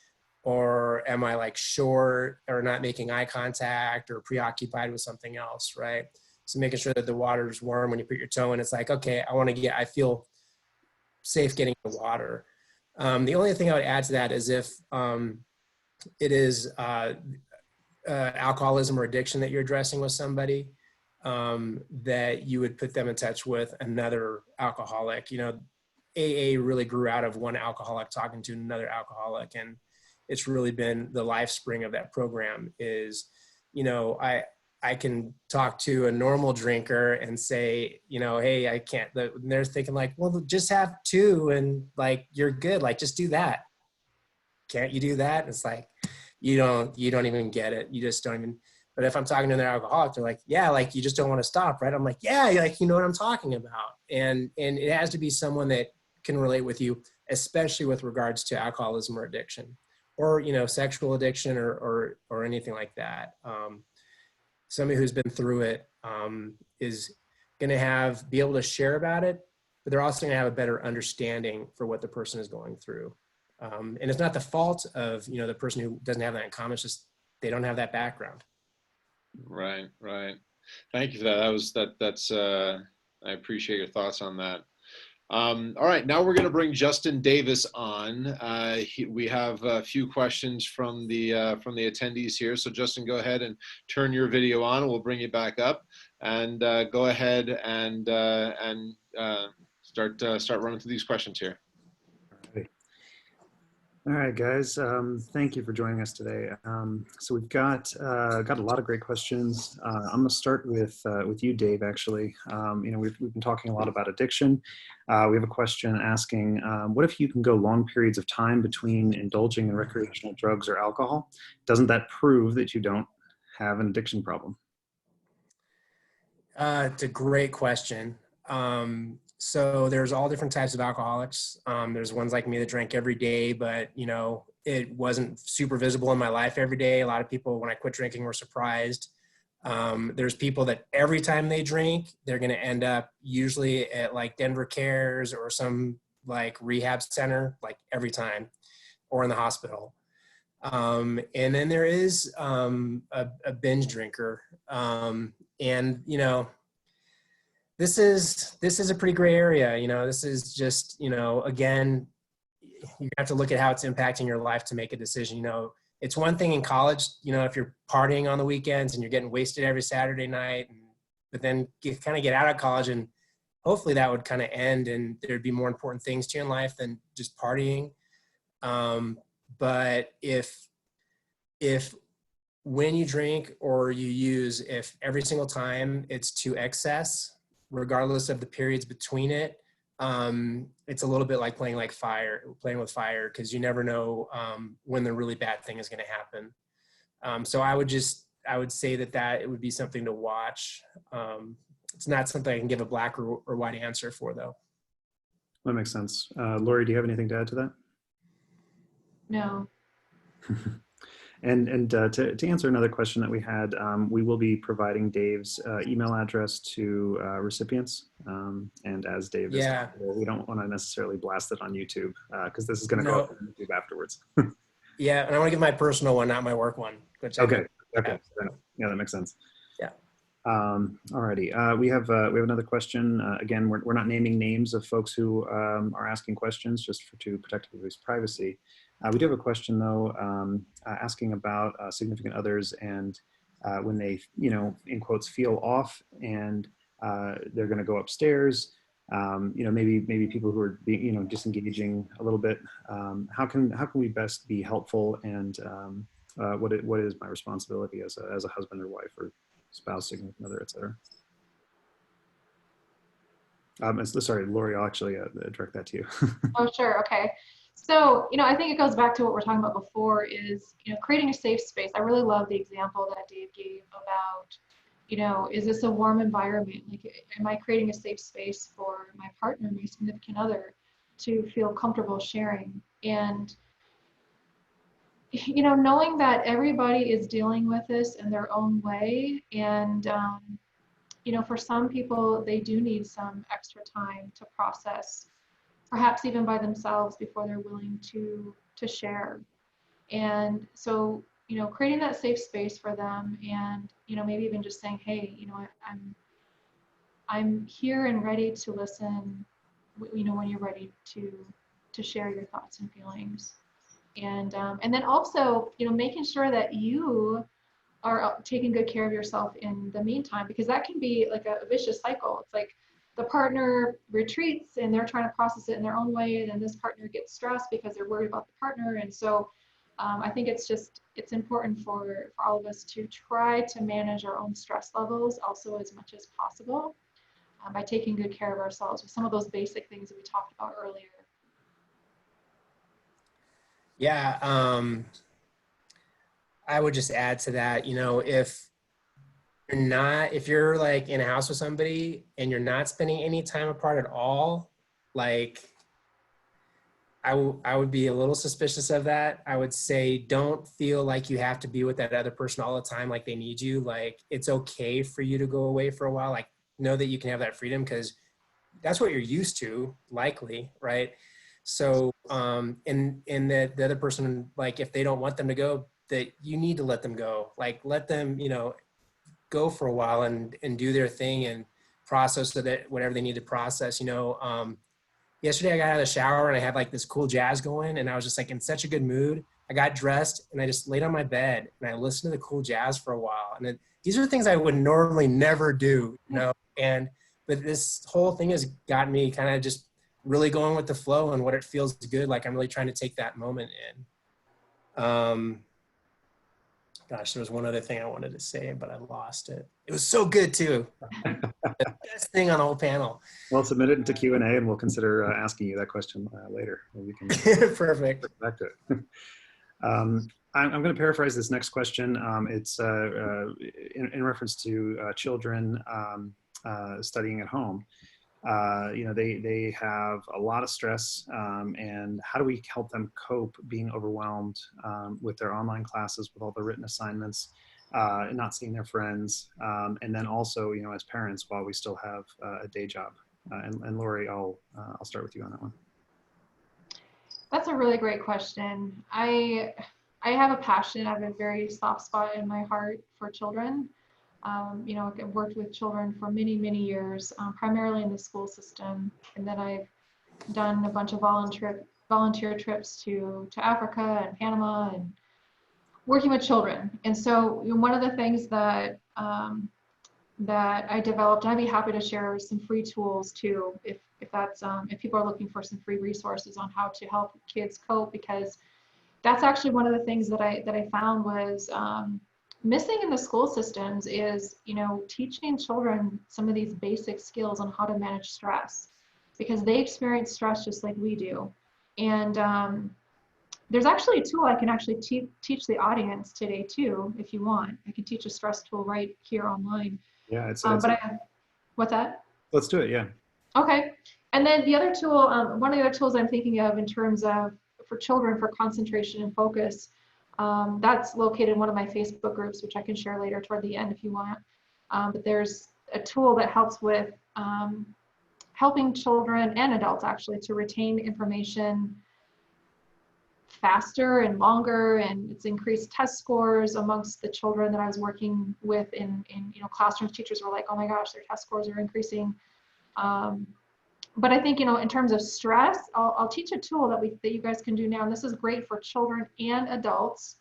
Or am I like short or not making eye contact or preoccupied with something else, right? So making sure that the water is warm when you put your toe in, it's like, okay, I feel safe getting in the water. The only thing I would add to that is if it is alcoholism or addiction that you're addressing with somebody, that you would put them in touch with another alcoholic. You know, AA really grew out of one alcoholic talking to another alcoholic, and it's really been the life spring of that program is, you know, I can talk to a normal drinker and say, you know, hey, I can't, they're thinking like, well, just have two and like, you're good. Like, just do that. Can't you do that? It's like, you don't even get it. You just don't even, but if I'm talking to another alcoholic, they're like, yeah, like you just don't want to stop, right? I'm like, yeah, like, you know what I'm talking about. And it has to be someone that can relate with you, especially with regards to alcoholism or addiction or, you know, sexual addiction or anything like that. Somebody who's been through it is going to be able to share about it, but they're also going to have a better understanding for what the person is going through. And it's not the fault of, you know, the person who doesn't have that in common. It's just they don't have that background. Right, right. Thank you for that. That's I appreciate your thoughts on that. All right, now we're going to bring Justin Davis on. We have a few questions from the attendees here. So Justin, go ahead and turn your video on. We'll bring you back up, and go ahead and start running through these questions here. All right, guys. Thank you for joining us today. So we've got a lot of great questions. I'm going to start with you, Dave. Actually, you know, we've been talking a lot about addiction. We have a question asking, what if you can go long periods of time between indulging in recreational drugs or alcohol? Doesn't that prove that you don't have an addiction problem? It's a great question. So there's all different types of alcoholics. There's ones like me that drank every day, but you know, it wasn't super visible in my life every day. A lot of people, when I quit drinking, were surprised. There's people that every time they drink, they're going to end up usually at like Denver Cares or some like rehab center, like every time, or in the hospital. And then there is a binge drinker. And you know, this is a pretty gray area. You know, this is just, you know, again, you have to look at how it's impacting your life to make a decision. You know, it's one thing in college, you know, if you're partying on the weekends and you're getting wasted every Saturday night, but then you kind of get out of college and hopefully that would kind of end and there'd be more important things to you in life than just partying. But if when you drink or you use, if every single time it's to excess, regardless of the periods between it, it's a little bit like playing with fire, because you never know when the really bad thing is going to happen. So I would say that it would be something to watch. It's not something I can give a black or white answer for, though. That makes sense. Lori, do you have anything to add to that? No. And to answer another question that we had, we will be providing Dave's email address to recipients. And as Dave is, we don't want to necessarily blast it on YouTube because this is going to go up on YouTube afterwards. Yeah, and I want to give my personal one, not my work one. Okay. Yeah, that makes sense. Yeah. Alrighty. We have another question. Again, we're not naming names of folks who are asking questions just to protect everybody's privacy. We do have a question though, asking about significant others and when they, you know, in quotes, feel off and they're going to go upstairs. You know, maybe people who are being, you know, disengaging a little bit. How can we best be helpful, and what is my responsibility as a husband or wife or spouse, significant other, etc. Sorry, Lori, I'll actually direct that to you. Oh, sure. Okay. So, I think it goes back to what we're talking about before is, creating a safe space. I really love the example that Dave gave about, is this a warm environment? Like, am I creating a safe space for my partner, my significant other, to feel comfortable sharing? And, knowing that everybody is dealing with this in their own way. And, for some people, they do need some extra time to process, perhaps even by themselves before they're willing to share. And so, creating that safe space for them, and maybe even just saying, hey, I'm here and ready to listen, when you're ready to share your thoughts and feelings. And then also, making sure that you are taking good care of yourself in the meantime, because that can be like a vicious cycle. It's like the partner retreats and they're trying to process it in their own way, and then this partner gets stressed because they're worried about the partner. And so I think it's important for all of us to try to manage our own stress levels also as much as possible, by taking good care of ourselves with some of those basic things that we talked about earlier. Yeah, I would just add to that, if you're like in a house with somebody and you're not spending any time apart at all, like I would be a little suspicious of that. I would say, don't feel like you have to be with that other person all the time, like they need you. Like, it's okay for you to go away for a while. Like, know that you can have that freedom because that's what you're used to, likely, right? So, and the other person, like, if they don't want them to go, that you need to let them go. Like, let them, go for a while and do their thing and process that whatever they need to process. Yesterday I got out of the shower and I had like this cool jazz going, and I was just like in such a good mood. I got dressed and I just laid on my bed and I listened to the cool jazz for a while. And then these are things I would normally never do, but this whole thing has got me kind of just really going with the flow and what it feels good. Like I'm really trying to take that moment in. Gosh, there was one other thing I wanted to say, but I lost it. It was so good too. The best thing on the whole panel. Well, submit it into Q&A and we'll consider asking you that question later. We can Perfect. Back to it. I'm going to paraphrase this next question. It's in reference to children studying at home. They have a lot of stress, and how do we help them cope being overwhelmed with their online classes, with all the written assignments, and not seeing their friends, and then also, as parents, while we still have a day job. And Lori, I'll start with you on that one. That's a really great question. I have a passion. I have a very soft spot in my heart for children. I've worked with children for many, many years, primarily in the school system, and then I've done a bunch of volunteer trips to Africa and Panama and working with children. And so one of the things that that I developed, and I'd be happy to share some free tools too, if people are looking for some free resources on how to help kids cope, because that's actually one of the things that I found was missing in the school systems is, teaching children some of these basic skills on how to manage stress, because they experience stress just like we do. And there's actually a tool I can actually teach the audience today too, if you want. I can teach a stress tool right here online. Yeah, What's that? Let's do it, yeah. Okay. And then the other tool, one of the other tools I'm thinking of in terms of for children for concentration and focus, that's located in one of my Facebook groups, which I can share later toward the end if you want. But there's a tool that helps with helping children and adults actually to retain information faster and longer, and it's increased test scores amongst the children that I was working with in classrooms. Teachers were like, oh my gosh, their test scores are increasing. But I think, in terms of stress, I'll teach a tool that you guys can do now, and this is great for children and adults.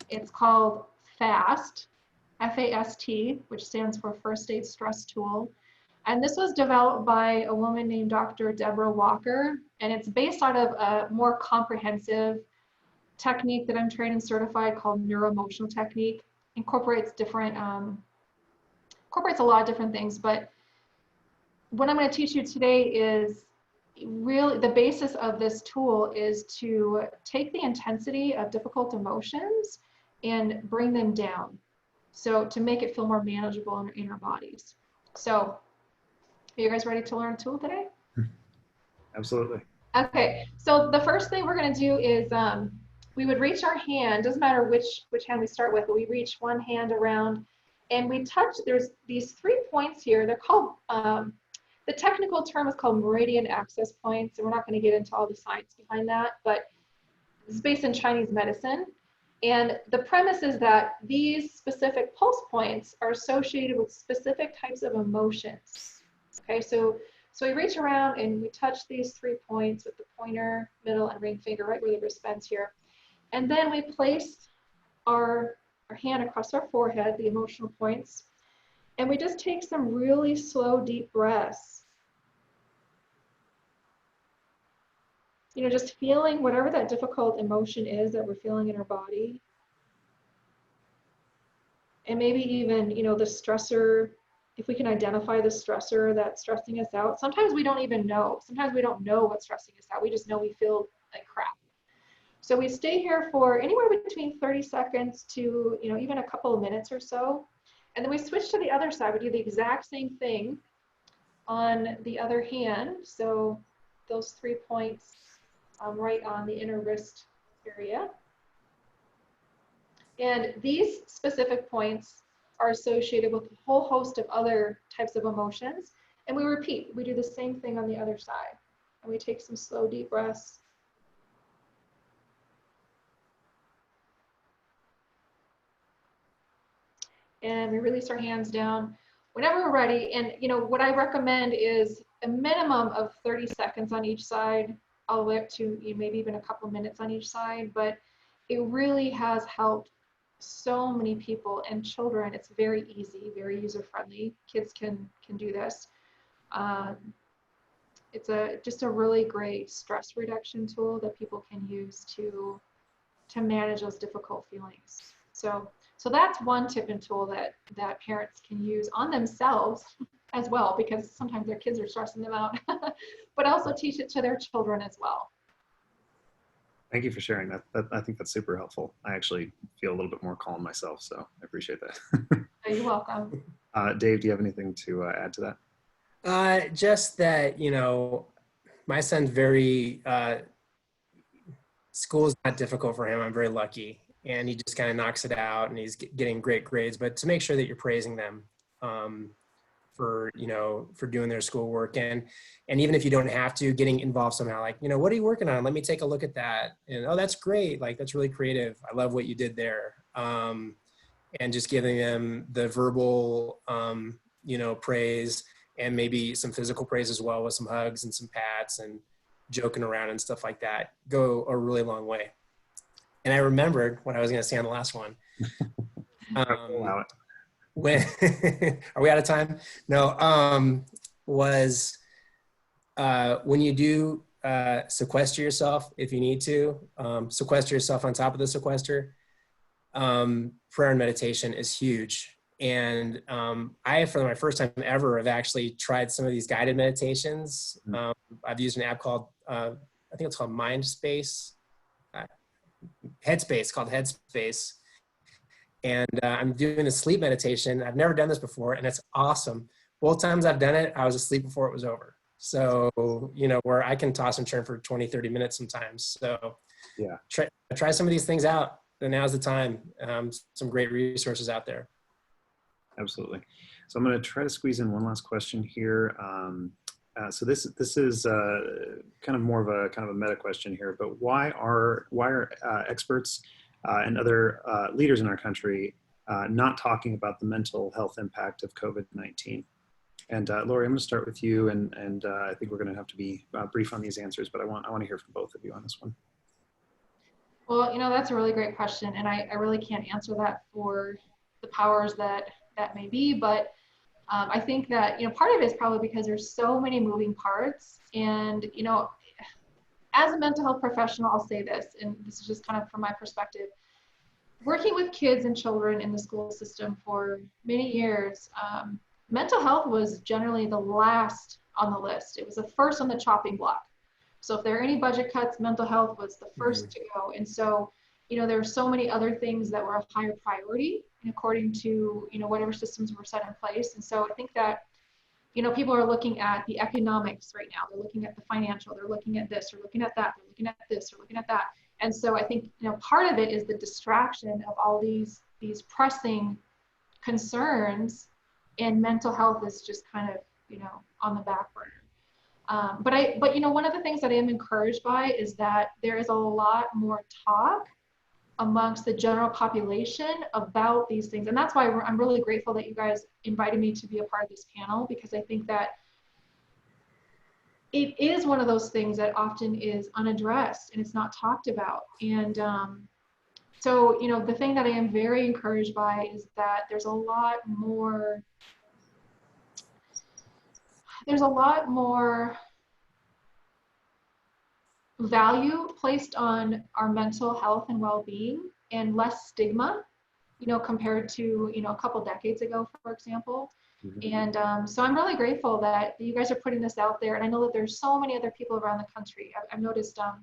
It's called FAST, F-A-S-T, which stands for First Aid Stress Tool. And this was developed by a woman named Dr. Deborah Walker, and it's based out of a more comprehensive technique that I'm trained and certified called neuroemotional technique. Incorporates a lot of different things, but what I'm going to teach you today is really the basis of this tool is to take the intensity of difficult emotions and bring them down. So to make it feel more manageable in our bodies. So are you guys ready to learn a tool today? Absolutely. Okay, so the first thing we're going to do is we would reach our hand, doesn't matter which hand we start with, but we reach one hand around and we touch, there's these 3 points here. They're called, the technical term is called meridian access points, and we're not going to get into all the science behind that, but it's based in Chinese medicine. And the premise is that these specific pulse points are associated with specific types of emotions. Okay, so we reach around and we touch these 3 points with the pointer, middle, and ring finger right where the wrist bends here. And then we place our hand across our forehead, the emotional points, and we just take some really slow, deep breaths. You know, just feeling whatever that difficult emotion is that we're feeling in our body. And maybe even, you know, the stressor, if we can identify the stressor that's stressing us out. Sometimes we don't even know. Sometimes we don't know what's stressing us out. We just know we feel like crap. So we stay here for anywhere between 30 seconds to, you know, even a couple of minutes or so. And then we switch to the other side. We do the exact same thing on the other hand. So those 3 points right on the inner wrist area. And these specific points are associated with a whole host of other types of emotions. And we repeat, we do the same thing on the other side. And we take some slow, deep breaths. And we release our hands down whenever we're ready. And you know, what I recommend is a minimum of 30 seconds on each side, all the way up to maybe even a couple minutes on each side. But it really has helped so many people and children. It's very easy, very user-friendly. Kids can do this. It's just a really great stress reduction tool that people can use to manage those difficult feelings. So that's one tip and tool that parents can use on themselves as well, because sometimes their kids are stressing them out, but also teach it to their children as well. Thank you for sharing that. I think that's super helpful. I actually feel a little bit more calm myself, so I appreciate that. You're welcome. Dave, do you have anything to add to that? Just that, you know, my son's very, school's not difficult for him. I'm very lucky. And he just kind of knocks it out and he's getting great grades. But to make sure that you're praising them for, you know, for doing their schoolwork. And even if you don't have to, getting involved somehow, like, you know, what are you working on? Let me take a look at that. And, oh, that's great. Like, that's really creative. I love what you did there. And just giving them the verbal, you know, praise and maybe some physical praise as well with some hugs and some pats and joking around and stuff like that go a really long way. And I remembered what I was going to say on the last one. Allow it. When are we out of time? No. Was when you do sequester yourself, if you need to, sequester yourself on top of the sequester. Prayer and meditation is huge. And I, for my first time ever, have actually tried some of these guided meditations. I've used an app called, I think it's called Mindspace. Headspace, called Headspace. And I'm doing a sleep meditation. I've never done this before, and it's awesome. Both times I've done it, I was asleep before it was over. So, you know, where I can toss and turn for 20, 30 minutes sometimes. So yeah, try some of these things out. And now's the time. Some great resources out there. Absolutely. So I'm going to try to squeeze in one last question here. So this is kind of more of a meta question here, but why are experts and other leaders in our country not talking about the mental health impact of COVID-19? And Lori, I'm going to start with you, and I think we're going to have to be brief on these answers, but I want to hear from both of you on this one. Well, you know, that's a really great question, and I really can't answer that for the powers that may be, but I think that, you know, part of it is probably because there's so many moving parts. And, you know, as a mental health professional, I'll say this, and this is just kind of from my perspective, working with kids and children in the school system for many years, mental health was generally the last on the list. It was the first on the chopping block. So if there are any budget cuts, mental health was the first to go. And so, there were so many other things that were of higher priority according to, whatever systems were set in place. And so I think that, people are looking at the economics right now. They're looking at the financial, they're looking at this, or looking at that, they're looking at this, or looking at that. And so I think, part of it is the distraction of all these pressing concerns, and mental health is just kind of, on the back burner. But one of the things that I am encouraged by is that there is a lot more talk amongst the general population about these things. And that's why I'm really grateful that you guys invited me to be a part of this panel, because I think that it is one of those things that often is unaddressed and it's not talked about. And so, the thing that I am very encouraged by is that there's a lot more value placed on our mental health and well-being, and less stigma, compared to, a couple decades ago, for example. And so I'm really grateful that you guys are putting this out there. And I know that there's so many other people around the country. I've noticed a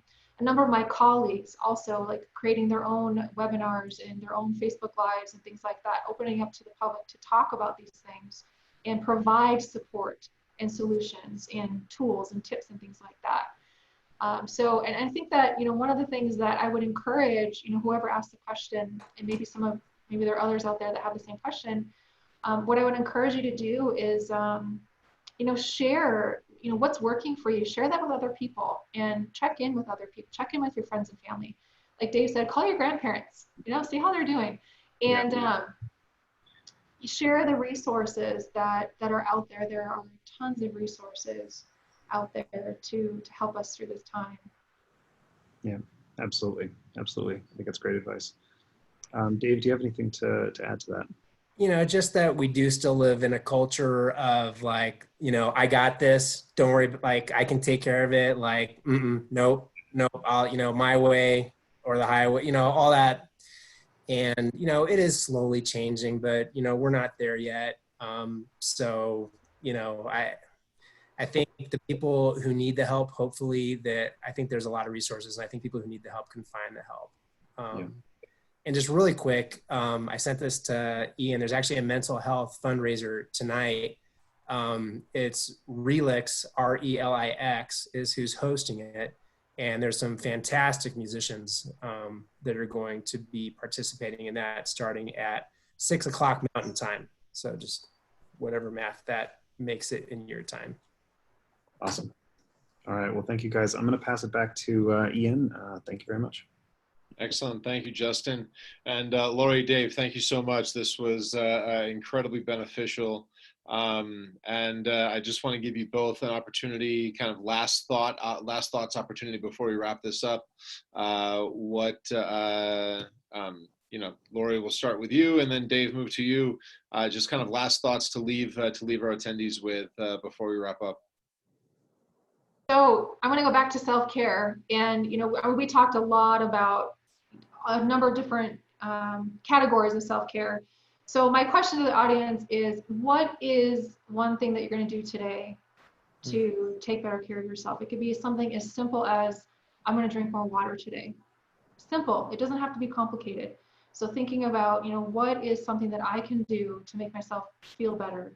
number of my colleagues also like creating their own webinars and their own Facebook Lives and things like that, opening up to the public to talk about these things and provide support and solutions and tools and tips and things like that. So, and I think that, one of the things that I would encourage, whoever asked the question, and maybe there are others out there that have the same question, what I would encourage you to do is, share, what's working for you, share that with other people, and check in with other people, check in with your friends and family. Like Dave said, call your grandparents, see how they're doing. And share the resources that are out there. There are tons of resources out there to help us through this time. Yeah, absolutely. Absolutely. I think that's great advice. Dave, do you have anything to add to that? Just that we do still live in a culture of like, I got this, don't worry, like I can take care of it. Like, nope, I'll, my way or the highway, all that. And, it is slowly changing, but, we're not there yet. So, I think the people who need the help, hopefully I think there's a lot of resources, and I think people who need the help can find the help. And just really quick, I sent this to Ian. There's actually a mental health fundraiser tonight. It's Relix, RELIX, is who's hosting it. And there's some fantastic musicians that are going to be participating in that starting at 6 o'clock Mountain Time. So just whatever math that makes it in your time. Awesome. All right. Well, thank you guys. I'm going to pass it back to Ian. Thank you very much. Excellent. Thank you, Justin. And Lori, Dave, thank you so much. This was incredibly beneficial. And I just want to give you both an opportunity, kind of last thoughts opportunity before we wrap this up. Lori, we'll start with you, and then Dave, move to you. Just kind of last thoughts to leave our attendees with before we wrap up. So I'm going to go back to self-care, and we talked a lot about a number of different categories of self-care. So my question to the audience is, what is one thing that you're going to do today to take better care of yourself? It could be something as simple as, I'm going to drink more water today. Simple. It doesn't have to be complicated. So thinking about, what is something that I can do to make myself feel better,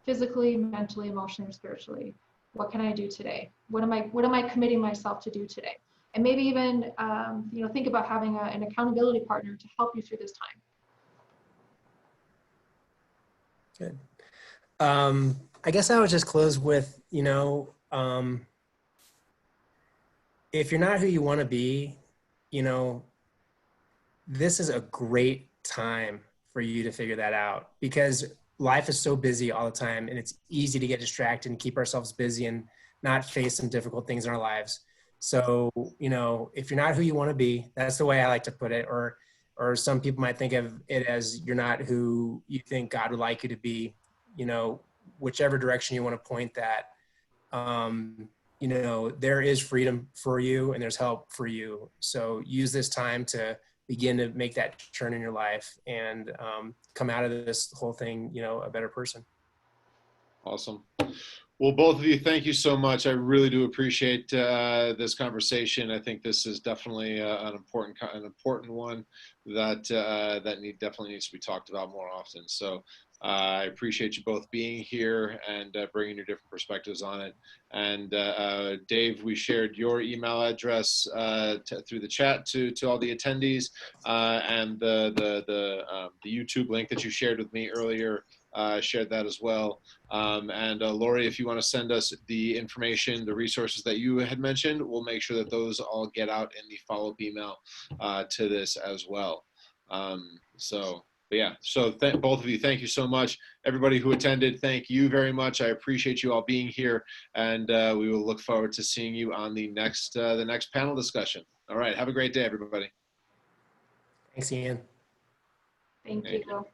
physically, mentally, emotionally, or spiritually? What can I do today? What am I committing myself to do today? And maybe even, think about having an accountability partner to help you through this time. Good. I guess I would just close with, if you're not who you want to be, this is a great time for you to figure that out, because life is so busy all the time, and it's easy to get distracted and keep ourselves busy and not face some difficult things in our lives. So, if you're not who you want to be, that's the way I like to put it. Or some people might think of it as you're not who you think God would like you to be, whichever direction you want to point that, there is freedom for you and there's help for you. So use this time to begin to make that turn in your life and come out of this whole thing, a better person. Awesome. Well, both of you, thank you so much. I really do appreciate this conversation. I think this is definitely an important one that definitely needs to be talked about more often. So I appreciate you both being here and bringing your different perspectives on it. And Dave, we shared your email address through the chat to all the attendees, and the YouTube link that you shared with me earlier. Shared that as well. And Lori, if you want to send us the information, the resources that you had mentioned, we'll make sure that those all get out in the follow-up email to this as well. But yeah, so both of you, thank you so much. Everybody who attended, thank you very much. I appreciate you all being here, and we will look forward to seeing you on the next panel discussion. All right, have a great day, everybody. Thanks, Ian. Thank you.